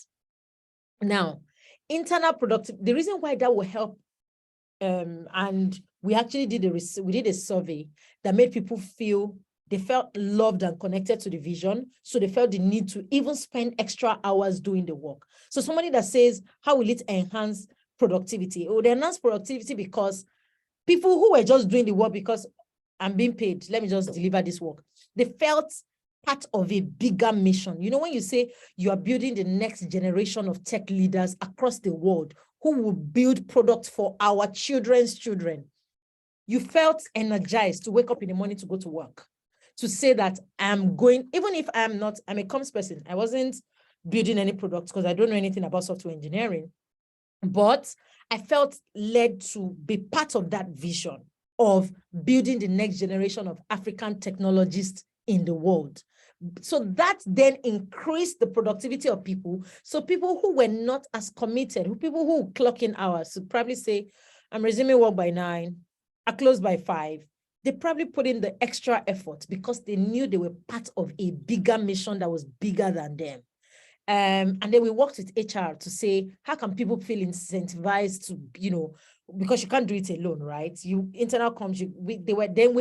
Now, internal productivity, the reason why that will help, and we actually did a survey that made people feel they felt loved and connected to the vision. So they felt the need to even spend extra hours doing the work. So somebody that says, how will it enhance productivity? It would enhance productivity because people who were just doing the work because I'm being paid, let me just deliver this work. They felt part of a bigger mission. You know, when you say you are building the next generation of tech leaders across the world who will build products for our children's children, you felt energized to wake up in the morning to go to work, to say that I'm going, even if I'm a comms person, I wasn't building any products because I don't know anything about software engineering, but I felt led to be part of that vision of building the next generation of African technologists in the world. So that then increased the productivity of people. So people who were not as committed, people who clock in hours, would probably say, I'm resuming work by 9, I close by 5. They probably put in the extra effort because they knew they were part of a bigger mission that was bigger than them. And then we worked with HR to say, how can people feel incentivized to, you know, because you can't do it alone, right? Internal comms, we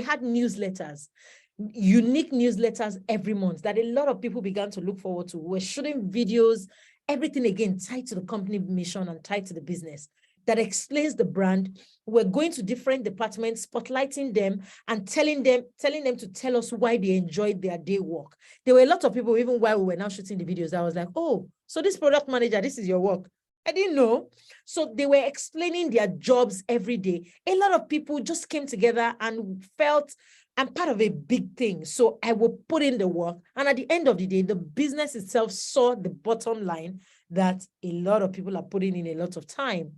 had newsletters, unique newsletters every month that a lot of people began to look forward to. We're shooting videos, everything again tied to the company mission and tied to the business. that explains the brand. We're going to different departments, spotlighting them and telling them to tell us why they enjoyed their day work. There were a lot of people, even while we were now shooting the videos, I was like, oh, so this product manager, this is your work. I didn't know. So they were explaining their jobs every day. A lot of people just came together and felt I'm part of a big thing. So I will put in the work. And at the end of the day, the business itself saw the bottom line that a lot of people are putting in a lot of time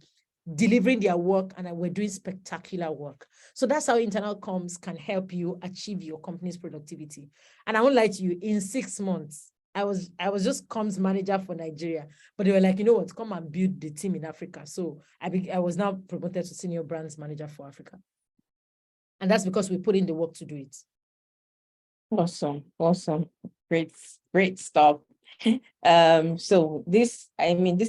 delivering their work, and we're doing spectacular work. So that's how internal comms can help you achieve your company's productivity. And I won't lie to you, in 6 months, I was just comms manager for Nigeria, but they were like, you know what, come and build the team in Africa. So I was now promoted to senior brands manager for Africa. And that's because we put in the work to do it. Awesome. Great stuff. So this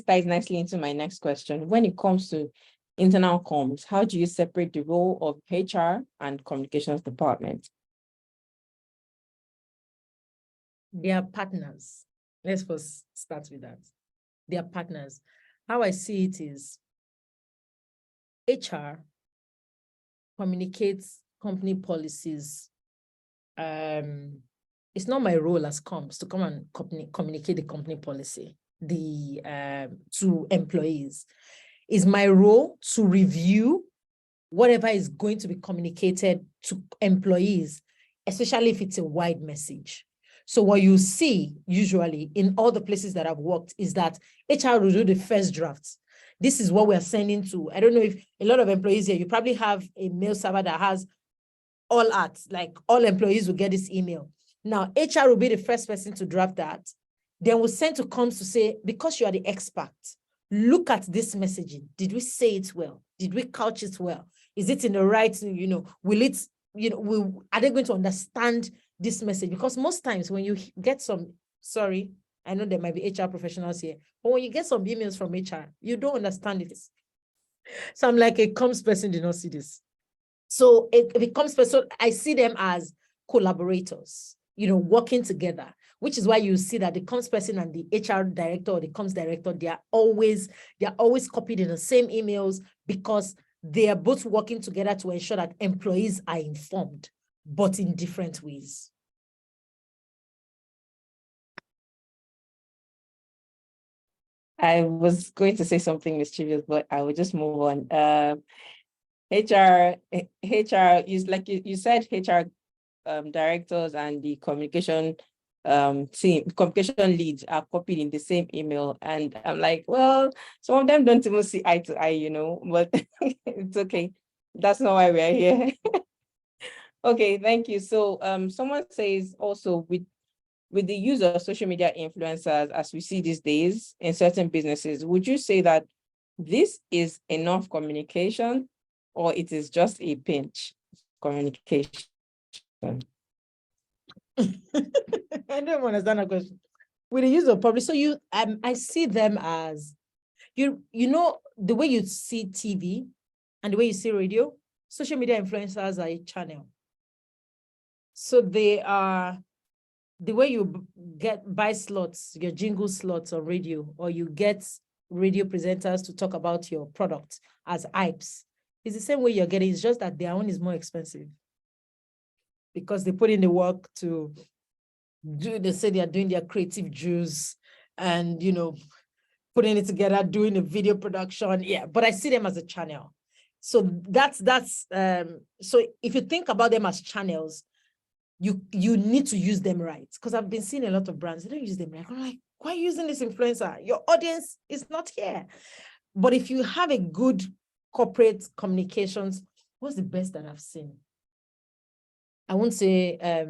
ties nicely into my next question. When it comes to internal comms, how do you separate the role of HR and communications department? They are partners. Let's first start with that. They are partners. How I see it is HR communicates company policies. It's not my role as comms to come and communicate the company policy to employees. It's my role to review whatever is going to be communicated to employees, especially if it's a wide message. So what you see usually in all the places that I've worked is that HR will do the first draft. This is what we're sending to. I don't know if a lot of employees here, you probably have a mail server that has all ads, like all employees will get this email. Now, HR will be the first person to draft that. Then we'll send to comms to say, because you are the expert, look at this messaging. Did we say it well? Did we couch it well? Is it in the right, will it, are they going to understand this message? Because most times when you get sorry, I know there might be HR professionals here, but when you get some emails from HR, you don't understand it. So I'm like, a comms person did not see this. So it becomes, so I see them as collaborators, working together, which is why you see that the comms person and the HR director or the comms director, they are always copied in the same emails because they are both working together to ensure that employees are informed, but in different ways. I was going to say something mischievous, but I will just move on. HR is like you said, HR directors and the communication leads are copied in the same email. And I'm like, well, some of them don't even see eye to eye, but it's okay. That's not why we're here. Okay, thank you. So someone says also with the use of social media influencers, as we see these days in certain businesses, would you say that this is enough communication or it is just a pinch communication? I don't understand that question. With the use of public, so I see them as, the way you see TV and the way you see radio, social media influencers are a channel. So they are the way you buy slots, your jingle slots on radio, or you get radio presenters to talk about your product as hypes. It's the same way you're getting, it's just that their own is more expensive because they put in the work to they say they are doing their creative juice and, putting it together, doing a video production. Yeah, but I see them as a channel. So so if you think about them as channels, you need to use them right. Because I've been seeing a lot of brands, they don't use them right. I'm like, why are you using this influencer? Your audience is not here. But if you have a good corporate communications, what's the best that I've seen? I won't say, I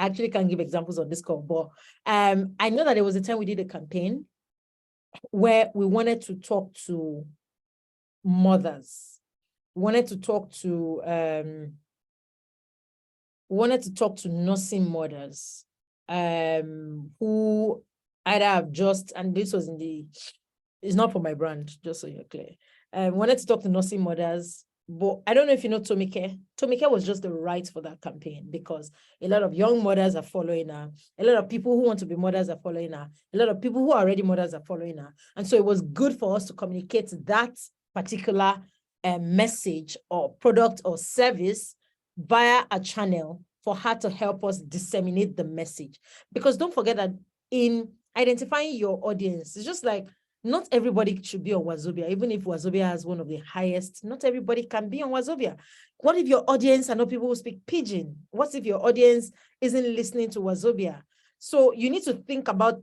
actually can't give examples on this call, but I know that there was a time we did a campaign where we wanted to talk to mothers. We wanted to talk to nursing mothers who either have just, and this was it's not for my brand, just so you're clear. Wanted to talk to nursing mothers, but I don't know if you know Tomike. Tomike was just the right for that campaign because a lot of young mothers are following her. A lot of people who want to be mothers are following her. A lot of people who are already mothers are following her. And so it was good for us to communicate that particular message or product or service via a channel for her to help us disseminate the message. Because don't forget that in identifying your audience, it's just like not everybody should be on Wazobia. Even if Wazobia has one of the highest, not everybody can be on Wazobia. What if your audience are not people who speak Pidgin? What if your audience isn't listening to Wazobia? So you need to think about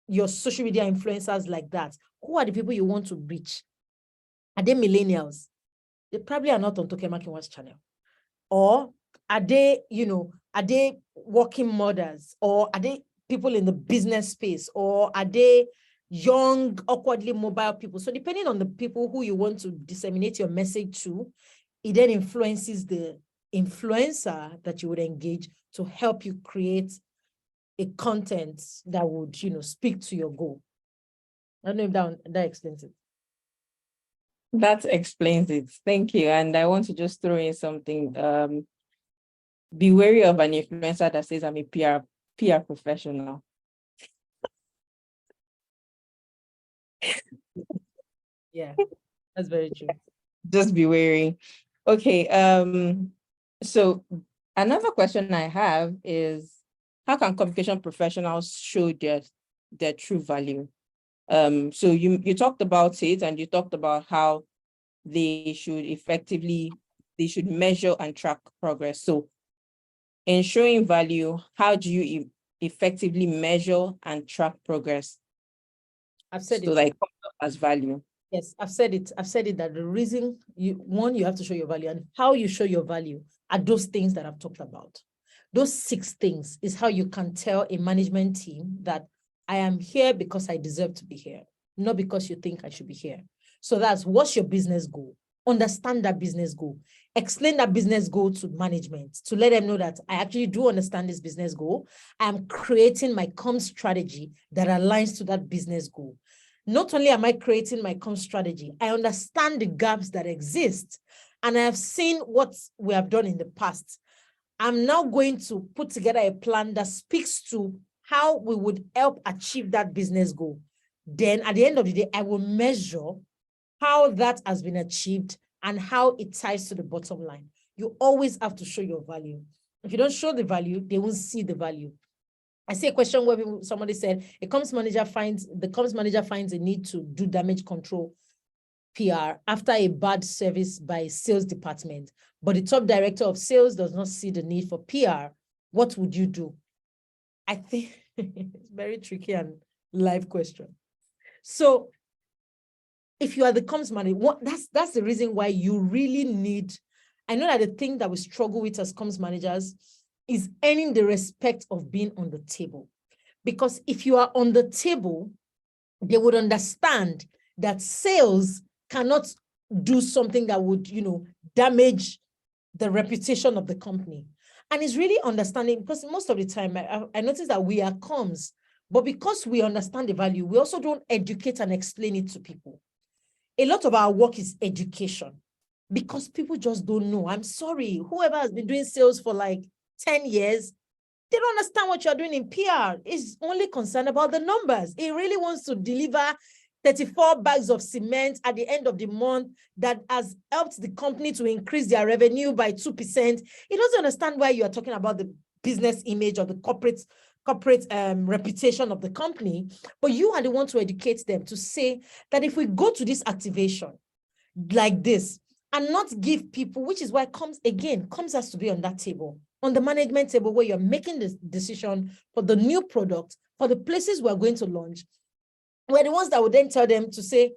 your social media influencers like that. Who are the people you want to reach? Are they millennials? They probably are not on Tokemakinwa's channel. Or are they, are they working mothers? Or are they people in the business space? Or are they young, awkwardly mobile people? So depending on the people who you want to disseminate your message to, it then influences the influencer that you would engage to help you create a content that would, speak to your goal. I don't know if that explains it. That explains it. Thank you. And I want to just throw in something. Be wary of an influencer that says I'm a PR professional. Yeah, that's very true. Just be wary. Okay. So another question I have is, how can communication professionals show their true value? So you talked about it, and you talked about how they should measure and track progress. So in showing value, how do you effectively measure and track progress? I've said So it. like as value. Yes, I've said it that the reason you have to show your value, and how you show your value are those things that I've talked about. Those 6 things is how you can tell a management team that I am here because I deserve to be here, not because you think I should be here. So that's, what's your business goal? Understand that business goal. Explain that business goal to management to let them know that I actually do understand this business goal. I'm creating my comms strategy that aligns to that business goal. Not only am I creating my comms strategy, I understand the gaps that exist, and I have seen what we have done in the past. I'm now going to put together a plan that speaks to how we would help achieve that business goal. Then at the end of the day, I will measure how that has been achieved and how it ties to the bottom line. You always have to show your value. If you don't show the value, they won't see the value. I see a question where somebody said, the comms manager finds a need to do damage control PR after a bad service by sales department, but the top director of sales does not see the need for PR. What would you do? I think it's very tricky and live question. So if you are the comms manager, that's the reason why you really need, I know that the thing that we struggle with as comms managers is earning the respect of being on the table. Because if you are on the table, they would understand that sales cannot do something that would, damage the reputation of the company. And it's really understanding, because most of the time, I notice that we are comms, but because we understand the value, we also don't educate and explain it to people. A lot of our work is education, because people just don't know. I'm sorry, whoever has been doing sales for like 10 years, they don't understand what you're doing in PR. It's only concerned about the numbers. It really wants to deliver 34 bags of cement at the end of the month that has helped the company to increase their revenue by 2%. It doesn't understand why you are talking about the business image or the corporate reputation of the company, but you are the one to educate them to say that if we go to this activation like this and not give people, which is why comms has to be on that table, on the management table, where you're making the decision for the new product, for the places we're going to launch. We're the ones that would then tell them to say,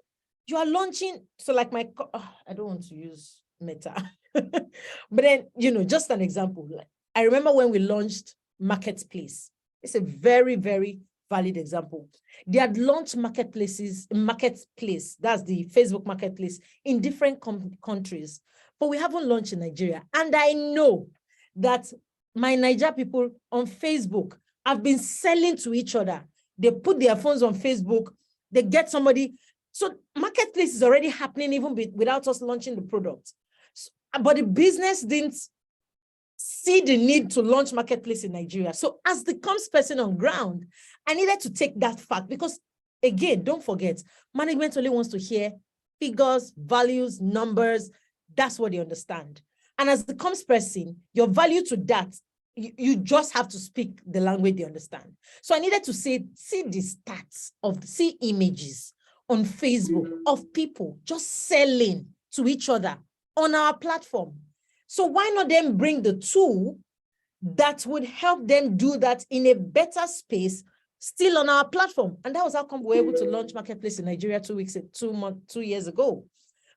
you are launching. So like I don't want to use Meta, but then, just an example. I remember when we launched Marketplace. It's a very, very valid example. They had launched Marketplace, that's the Facebook Marketplace, in different countries, but we haven't launched in Nigeria. And I know that my Niger people on Facebook have been selling to each other. They put their phones on Facebook, they get somebody. So Marketplace is already happening even without us launching the product. But the business didn't see the need to launch Marketplace in Nigeria. So as the comms person on ground, I needed to take that fact, because again, don't forget, management only wants to hear figures, values, numbers. That's what they understand. And as the comms person, your value to that, you just have to speak the language they understand. So I needed to see the stats see images on Facebook of people just selling to each other on our platform. So why not then bring the tool that would help them do that in a better space, still on our platform? And that was how come we were able to launch Marketplace in Nigeria 2 years ago,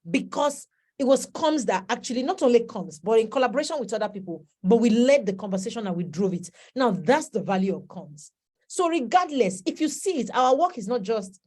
because it was comms that actually not only comms, but in collaboration with other people, but we led the conversation and we drove it. Now that's the value of comms. So regardless, if you see it, our work is not just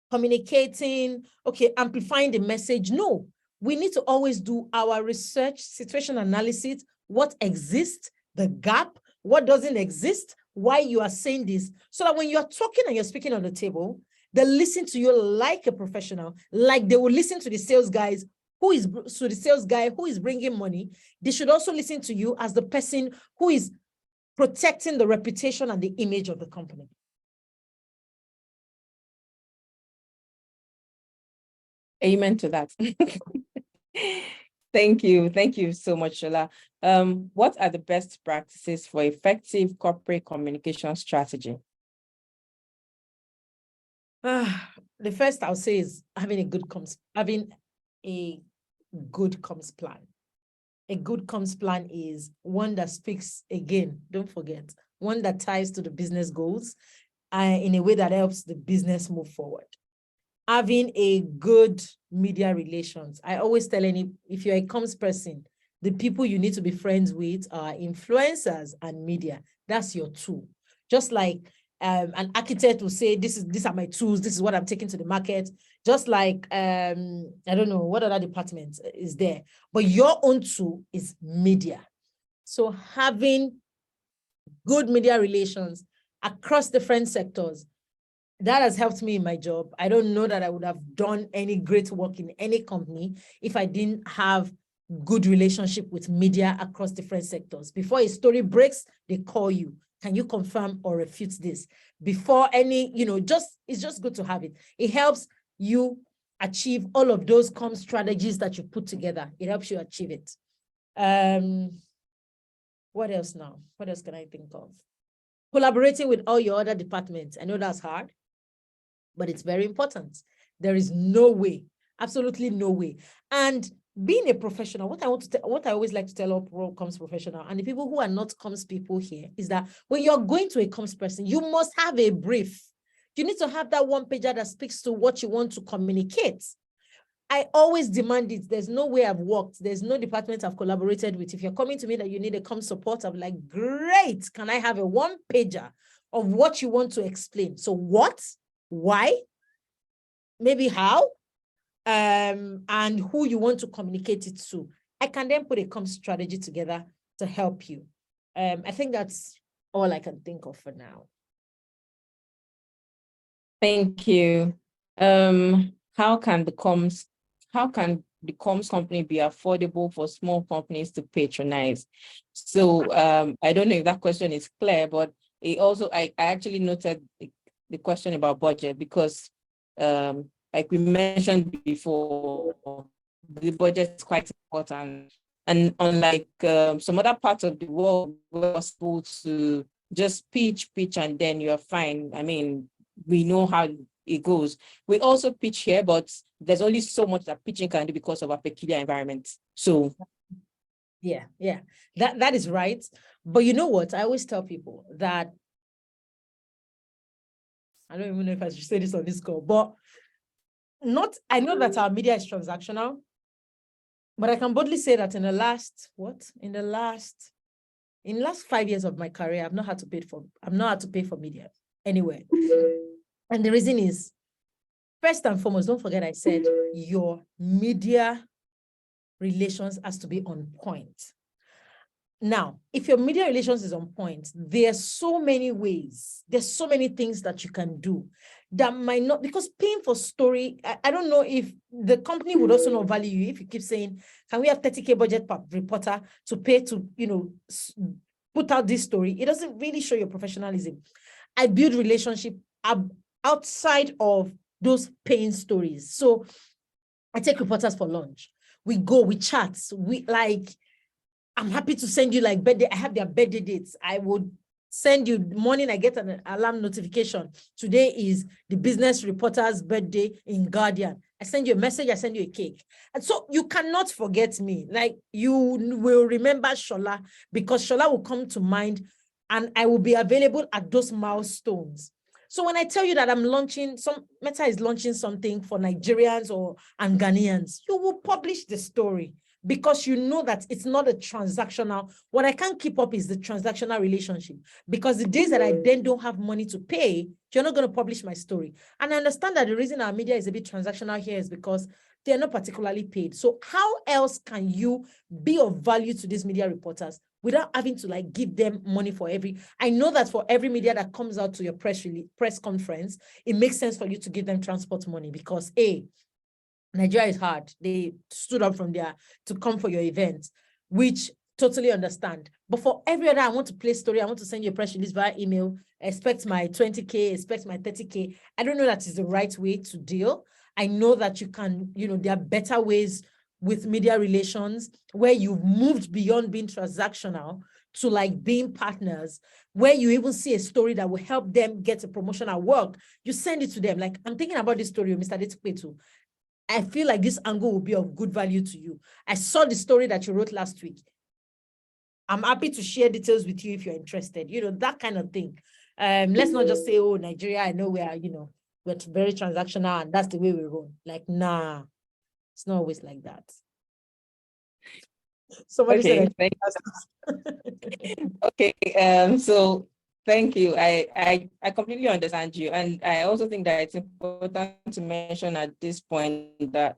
communicating, okay, amplifying the message. No, we need to always do our research, situation analysis, what exists, the gap, what doesn't exist, why you are saying this, so that when you're talking and you're speaking on the table, they listen to you like a professional, like they will listen to the sales guys who is bringing money. They should also listen to you as the person who is protecting the reputation and the image of the company. Amen to that. Thank you so much, Shola. What are the best practices for effective corporate communication strategy? The first I'll say is having a good comms plan. A good comms plan is one that speaks, again, don't forget, one that ties to the business goals in a way that helps the business move forward. Having a good media relations. I always tell if you're a comms person, the people you need to be friends with are influencers and media. That's your tool. Just like an architect will say, these are my tools, this is what I'm taking to the market. Just like, I don't know, what other department is there? But your own tool is media. So having good media relations across different sectors, that has helped me in my job. I don't know that I would have done any great work in any company if I didn't have good relationship with media across different sectors. Before a story breaks, they call you. Can you confirm or refute this? Before any, it's just good to have it. It helps you achieve all of those comms strategies that you put together. It helps you achieve it. What else now? What else can I think of? Collaborating with all your other departments. I know that's hard, but it's very important. There is no way, absolutely no way. And being a professional, what I always like to tell all comms professional and the people who are not comms people here is that when you're going to a comms person, you must have a brief. You need to have that one pager that speaks to what you want to communicate. I always demand it. There's no way I've worked. There's no department I've collaborated with. If you're coming to me that you need a comms support, I'm like, great. Can I have a one pager of what you want to explain? So what, why, maybe how, and who you want to communicate it to. I can then put a comms strategy together to help you. I think that's all I can think of for now. Thank you. How can the comms company be affordable for small companies to patronize? So I don't know if that question is clear, but I actually noted the question about budget because like we mentioned before, the budget is quite important. And unlike some other parts of the world, we're supposed to just pitch, and then you're fine. I mean, we know how it goes. We also pitch here, but there's only so much that pitching can do because of our peculiar environment. So yeah, that is right. But you know what? I always tell people that, I don't even know if I should say this on this call, but I know that our media is transactional, but I can boldly say that in the last 5 years of my career, I've not had to pay for media anywhere. And the reason is, first and foremost, don't forget I said your media relations has to be on point. Now, if your media relations is on point, there's so many ways, there's so many things that you can do that might not, because paying for story, I don't know if the company would also not value you if you keep saying, can we have 30K budget per reporter to pay to, put out this story? It doesn't really show your professionalism. I build relationship outside of those paying stories. So I take reporters for lunch. We go, we chat. I'm happy to send you like birthday. I have their birthday dates. I would send you morning. I get an alarm notification. Today is the business reporter's birthday in Guardian. I send you a message. I send you a cake. And so you cannot forget me. Like, you will remember Shola, because Shola will come to mind and I will be available at those milestones. So when I tell you that Meta is launching something for Nigerians and Ghanaians, you will publish the story, because you know that it's not a transactional. What I can't keep up is the transactional relationship, because the days that I then don't have money to pay, you're not going to publish my story. And I understand that the reason our media is a bit transactional here is because they're not particularly paid. So how else can you be of value to these media reporters without having to like give them money for I know that for every media that comes out to your press conference, it makes sense for you to give them transport money, because Nigeria is hard. They stood up from there to come for your event, which totally understand. But for every other, I want to play story, I want to send you a press release via email, expect my 20K, expect my 30K. I don't know that is the right way to deal. I know that you can, there are better ways with media relations where you've moved beyond being transactional to like being partners, where you even see a story that will help them get a promotion at work. You send it to them. Like, I'm thinking about this story, Mr. Detikpetu. I feel like this angle will be of good value to you. I saw the story that you wrote last week. I'm happy to share details with you if you're interested, that kind of thing. Let's not just say, oh, Nigeria, I know we're very transactional and that's the way we roll. Like, nah, it's not always like that. Somebody Okay, said, okay. So thank you. I completely understand you. And I also think that it's important to mention at this point that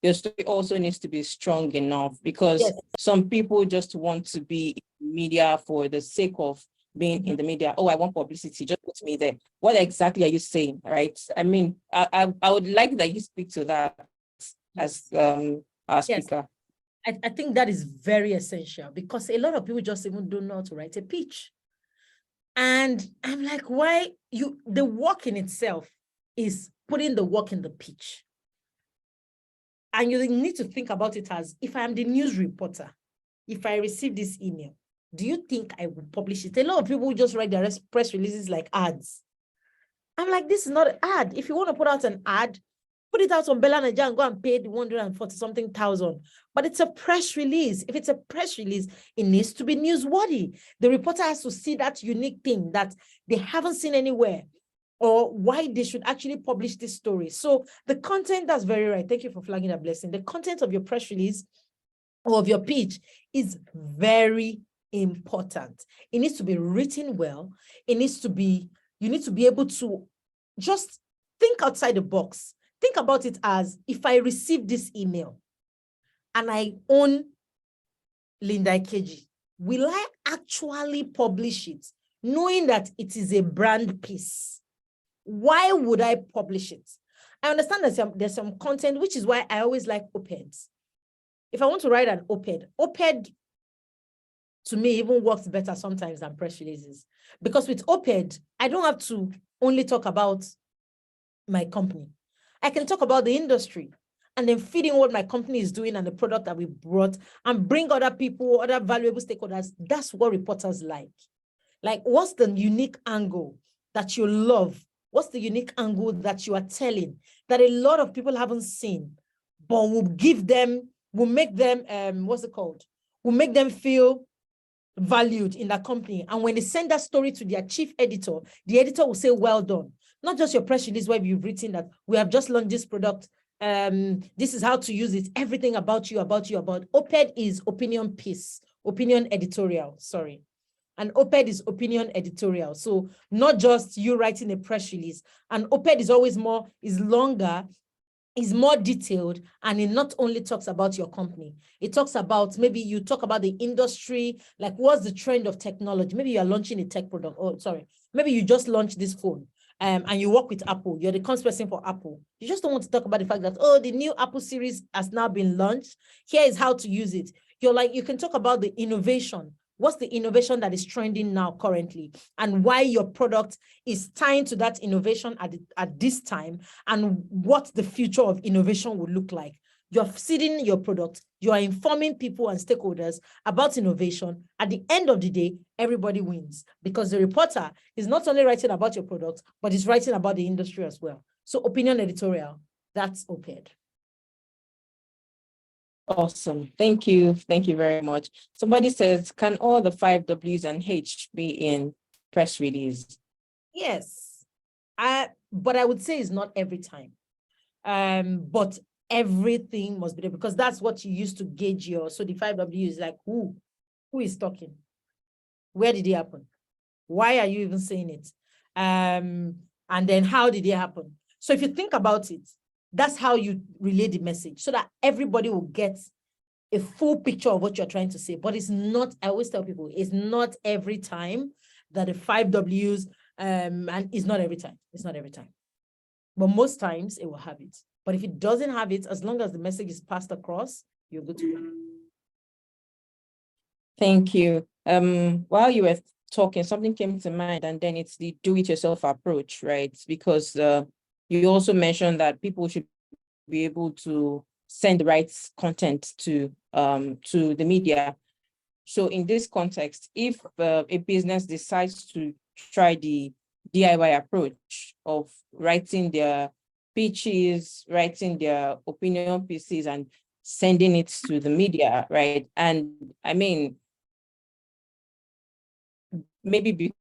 your story also needs to be strong enough, because yes, some people just want to be in media for the sake of being in the media. Oh, I want publicity, just put me there. What exactly are you saying, right? I mean, I would like that you speak to that as our speaker. I think that is very essential, because a lot of people just even don't know how to write a pitch. And I'm like, the work in itself is putting the work in the pitch. And you need to think about it as, if I am the news reporter, if I receive this email, do you think I will publish it? A lot of people just write their press releases like ads. I'm like, this is not an ad. If you want to put out an ad, put it out on Bella Naija and go and pay the 140-something thousand. But it's a press release. If it's a press release, it needs to be newsworthy. The reporter has to see that unique thing that they haven't seen anywhere, or why they should actually publish this story. So the content, that's very right. Thank you for flagging that, Blessing. The content of your press release or of your pitch is very important. It needs to be written well. You need to be able to just think outside the box. Think about it as, if I receive this email and I own Linda Ikeji, will I actually publish it knowing that it is a brand piece? Why would I publish it? I understand that there's some content, which is why I always like op-eds. If I want to write an op-ed to me even works better sometimes than press releases. Because with op-ed, I don't have to only talk about my company. I can talk about the industry and then feed in what my company is doing and the product that we brought, and bring other people, other valuable stakeholders. That's what reporters like. Like, what's the unique angle that you love? What's the unique angle that you are telling that a lot of people haven't seen, but will make them, will make them feel valued in that company. And when they send that story to their chief editor, the editor will say, well done. Not just your press release where you've written that we have just launched this product. This is how to use it. Everything about you. Op-ed is opinion piece, opinion editorial, sorry. And op-ed is opinion editorial. So not just you writing a press release. And op-ed is always longer, is more detailed, and it not only talks about your company. It talks about, maybe you talk about the industry, like what's the trend of technology. Maybe you are launching a tech product. Oh, sorry. Maybe you just launched this phone. And you work with Apple, you're the comms person for Apple. You just don't want to talk about the fact that, oh, the new Apple series has now been launched. Here is how to use it. You can talk about the innovation. What's the innovation that is trending now currently, and why your product is tying to that innovation at this time, and what the future of innovation would look like. You're seeding your product. You are informing people and stakeholders about innovation. At the end of the day, everybody wins because the reporter is not only writing about your product, but is writing about the industry as well. So opinion editorial, that's OPED. Awesome. Thank you. Thank you very much. Somebody says, can all the 5 W's and H be in press release? Yes, but I would say it's not every time. But everything must be there because that's what you use to gauge your. So the 5 W's like who is talking? Where did it happen? Why are you even saying it? And then how did it happen? So if you think about it, that's how you relay the message so that everybody will get a full picture of what you're trying to say. But it's not, I always tell people, it's not every time that the 5 W's, and it's not every time. It's not every time. But most times it will have it. But if it doesn't have it, as long as the message is passed across, you're good to go. Thank you. While you were talking, something came to mind, and then it's the do-it-yourself approach, right? Because you also mentioned that people should be able to send the right content to the media. So in this context, if a business decides to try the DIY approach of writing their pitches, writing their opinion pieces, and sending it to the media, right? And I mean, maybe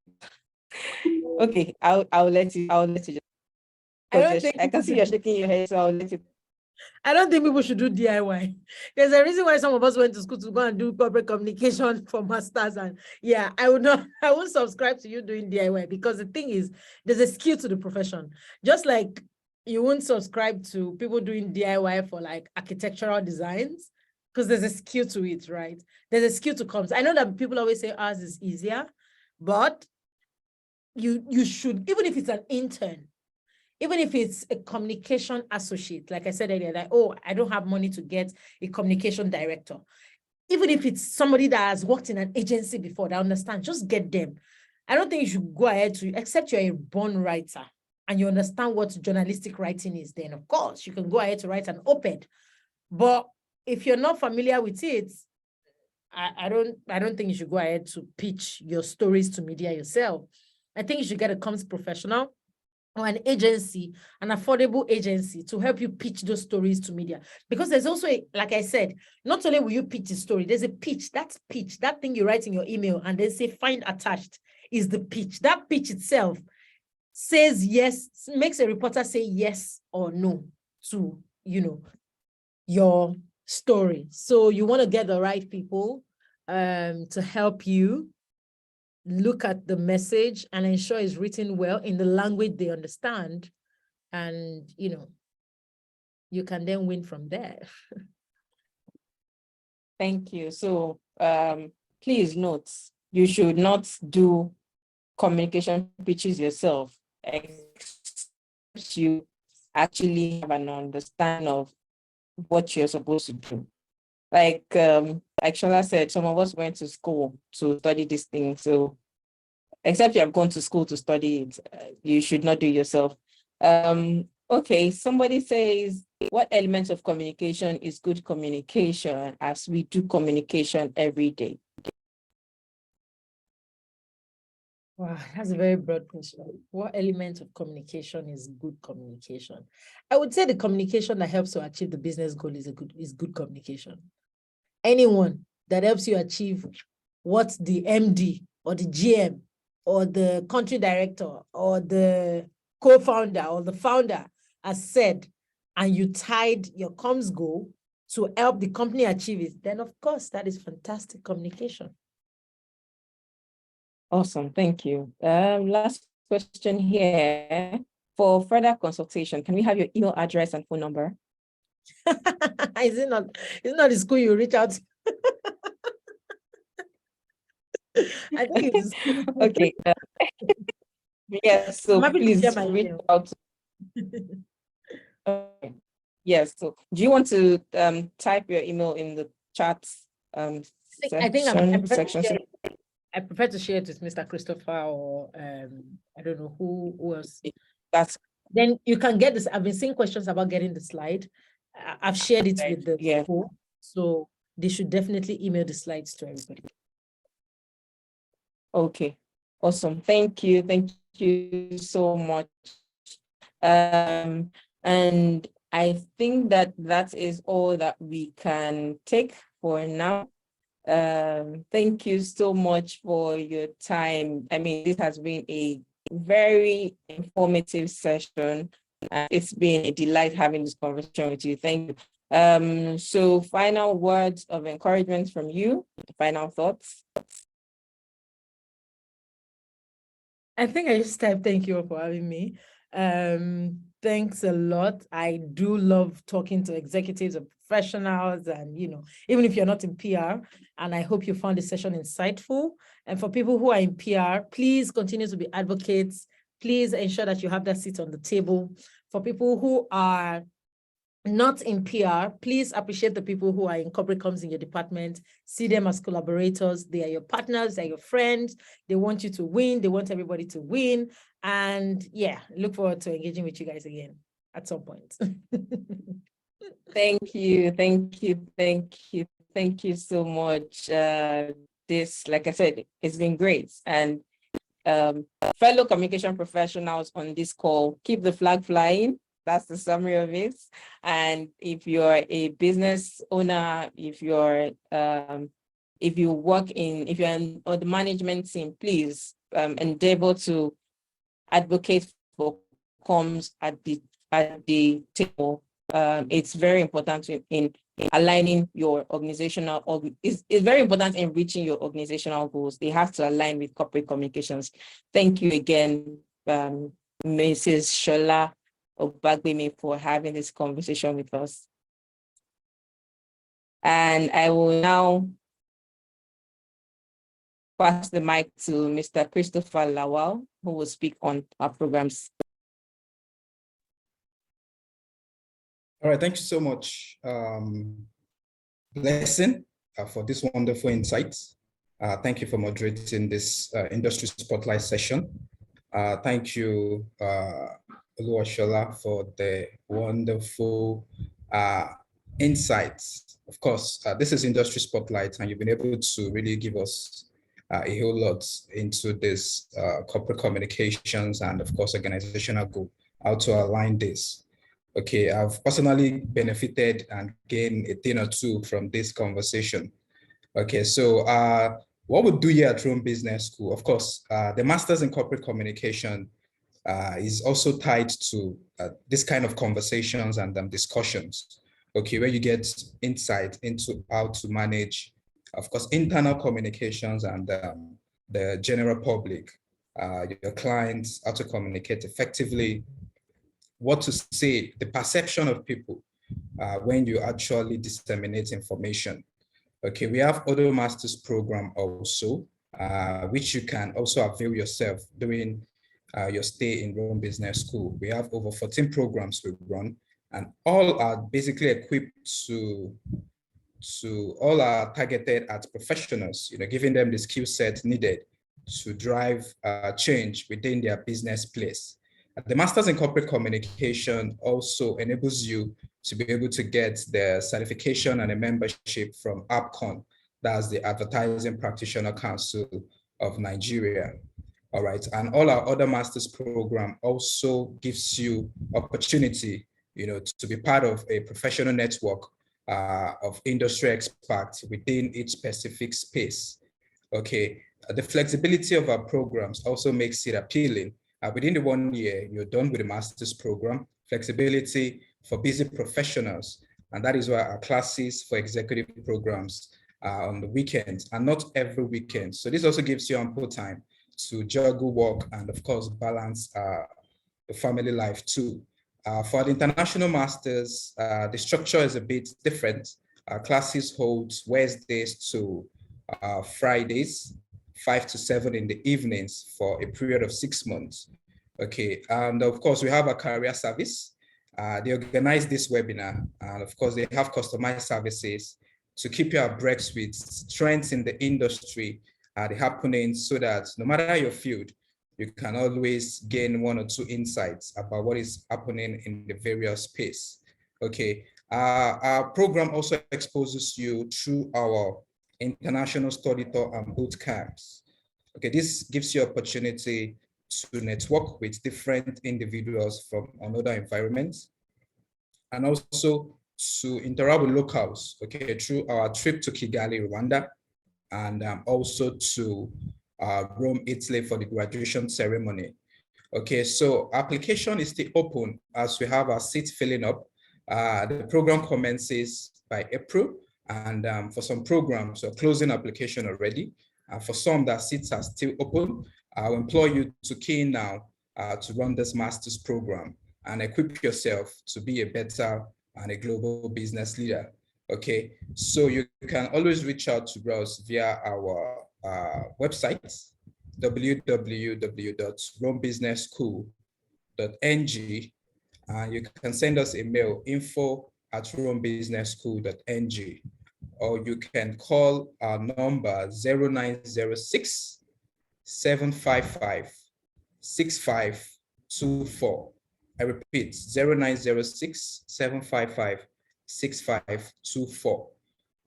okay, I'll let you just, I can see you're shaking your head, so I'll let you. I don't think people should do DIY. There's a reason why some of us went to school to go and do corporate communication for masters. And yeah, I won't subscribe to you doing DIY because the thing is, there's a skill to the profession. Just like you won't subscribe to people doing DIY for like architectural designs because there's a skill to it, right? There's a skill to comms. I know that people always say ours is easier, but you should, even if it's an intern, even if it's a communication associate, like I said earlier, that, oh, I don't have money to get a communication director. Even if it's somebody that has worked in an agency before, that understands, just get them. I don't think you should go ahead to, except you're a born writer and you understand what journalistic writing is, then of course you can go ahead to write an op-ed. But if you're not familiar with it, I don't think you should go ahead to pitch your stories to media yourself. I think you should get a comms professional or an agency, an affordable agency to help you pitch those stories to media. Because there's also, like I said, not only will you pitch the story, there's a pitch. That thing you write in your email and then say find attached is the pitch. That pitch itself says yes, makes a reporter say yes or no to, your story. So you want to get the right people to help you look at the message and ensure it's written well in the language they understand. And, you can then win from there. Thank you. So please note, you should not do communication pitches yourself, except you actually have an understanding of what you're supposed to do. Like Shola said, some of us went to school to study this thing. So except you have gone to school to study it, you should not do it yourself. Okay, somebody says, what elements of communication is good communication as we do communication every day? Wow, that's a very broad question. What element of communication is good communication? I would say the communication that helps to achieve the business goal is good communication. Anyone that helps you achieve what the MD or the GM or the country director or the co-founder or the founder has said, and you tied your comms goal to help the company achieve it, then of course that is fantastic communication. Awesome, thank you. Last question here. For further consultation, can we have your email address and phone number? Is it not the school you reach out to? I think it's okay. Yes, so please reach email. out. Okay. Yes, so do you want to type your email in the chat section? I prefer to share it with Mr. Christopher or I don't know who else. That's then you can get this. I've been seeing questions about getting the slide. I've shared it Right. with the Yeah. school, so they should definitely email the slides to everybody. Okay, awesome. Thank you. Thank you so much. And I think that that is all that we can take for now. Thank you so much for your time. I mean, this has been a very informative session. It's been a delight having this conversation with you. Thank you. So final words of encouragement from you, final thoughts. I think I just typed thank you all for having me. Thanks a lot. I do love talking to executives and professionals, and even if you're not in PR, and I hope you found this session insightful. And for people who are in PR, please continue to be advocates. Please ensure that you have that seat on the table. For people who are not in PR, please appreciate the people who are in corporate comms in your department. See them as collaborators. They are your partners, they're your friends. They want you to win. They want everybody to win. And yeah, look forward to engaging with you guys again at some point. Thank you, thank you, thank you, thank you so much. This, like I said, it's been great. And fellow communication professionals on this call, keep the flag flying. That's the summary of it. And if you're a business owner, if you work in, if you're on the management team, please endeavor to advocate for comms at the table. It's very important in aligning your organizational, it's very important in reaching your organizational goals. They have to align with corporate communications. Thank you again, Mrs. Shola Obagbemi, for having this conversation with us. And I will now pass the mic to Mr. Christopher Lawal, who will speak on our programs. All right, thank you so much, Blessing, for this wonderful insights. Thank you for moderating this industry spotlight session. Thank you, Oluwashola, for the wonderful insights. Of course, this is industry spotlight, and you've been able to really give us a whole lot into this corporate communications and, of course, organizational goal, how to align this. Okay, I've personally benefited and gained a thing or two from this conversation. Okay, so what we do here at Rome Business School, of course, the Masters in Corporate Communication is also tied to this kind of conversations and discussions, okay, where you get insight into how to manage, of course, internal communications and the general public, your clients, how to communicate effectively, what to say, the perception of people when you actually disseminate information. Okay, we have other master's program also, which you can also avail yourself during your stay in Rome Business School. We have over 14 programs we run, and all are basically equipped to all are targeted at professionals, giving them the skill set needed to drive change within their business place. The Masters in Corporate Communication also enables you to be able to get the certification and a membership from APCON, that's the Advertising Practitioner Council of Nigeria. All right, and all our other master's program also gives you opportunity, to be part of a professional network of industry experts within each specific space. Okay, the flexibility of our programs also makes it appealing. Within the 1 year, you're done with the master's program, flexibility for busy professionals. And that is why our classes for executive programs are on the weekends and not every weekend. So this also gives you ample time to juggle work and, of course, balance the family life too. For the international masters, the structure is a bit different. Classes hold Wednesdays to Fridays, 5 to 7 in the evenings for a period of 6 months. Okay, and of course, we have a career service. They organize this webinar, and of course, they have customized services to keep you abreast with trends in the industry, the happenings, so that no matter your field, you can always gain 1 or 2 insights about what is happening in the various space. Okay, Our program also exposes you through our international study tour and boot camps. Okay, this gives you opportunity to network with different individuals from another environments, and also to interact with locals, okay, through our trip to Kigali, Rwanda, and also to Rome, Italy for the graduation ceremony. Okay, so application is still open as we have our seats filling up. The program commences by April, and for some programs, we're closing application already. For some, that seats are still open. I'll implore you to key in now to run this master's program and equip yourself to be a better and a global business leader. Okay, so you can always reach out to us via our website, www.romebusinessschool.ng. You can send us a mail, info@romebusinessschool.ng, or you can call our number 0906 755 6524. I repeat, 0906 755 6524.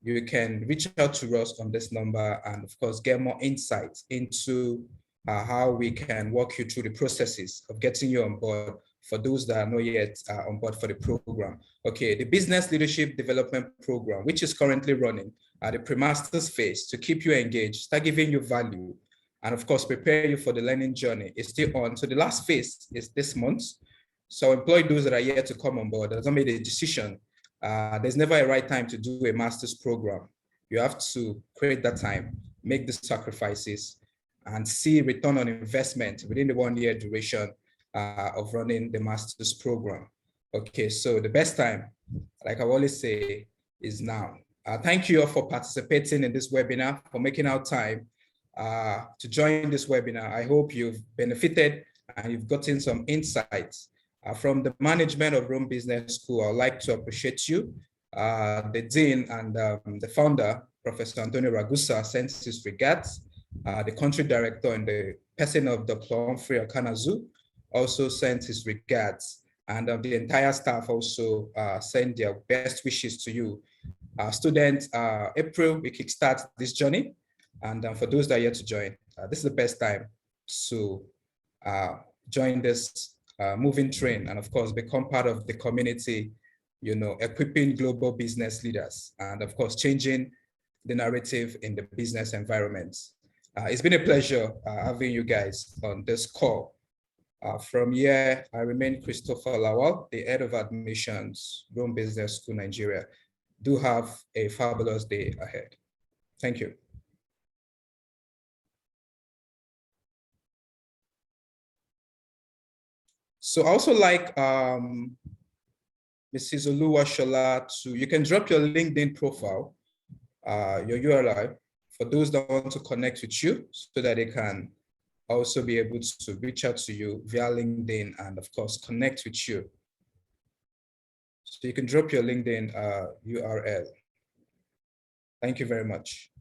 You can reach out to us on this number and, of course, get more insights into how we can walk you through the processes of getting you on board for those that are not yet on board for the program. Okay, the Business Leadership Development Program, which is currently running at the pre-master's phase to keep you engaged, start giving you value, and of course, prepare you for the learning journey, is still on. So the last phase is this month. So employ those that are yet to come on board, that have made a decision. There's never a right time to do a master's program. You have to create that time, make the sacrifices, and see return on investment within the 1 year duration of running the master's program. Okay, so the best time, like I always say, is now. Thank you all for participating in this webinar, for making out time to join this webinar. I hope you've benefited and you've gotten some insights. From the management of Rome Business School, I'd like to appreciate you. The Dean and the founder, Professor Antonio Ragusa, sends his regards. The country director and the person of Dr. Humphrey Akanazu also sent his regards. And the entire staff also send their best wishes to you. Students, April, we kickstart this journey. And for those that are yet to join, this is the best time to join this moving train, and of course, become part of the community, you know, equipping global business leaders, and of course, changing the narrative in the business environment. It's been a pleasure having you guys on this call. From here, I remain Christopher Lawal, the head of admissions, Rome Business School, Nigeria. Do have a fabulous day ahead. Thank you. So I also like Mrs. Oluwashola to, you can drop your LinkedIn profile, your URL, for those that want to connect with you so that they can also be able to reach out to you via LinkedIn and of course, connect with you. So you can drop your LinkedIn URL. Thank you very much.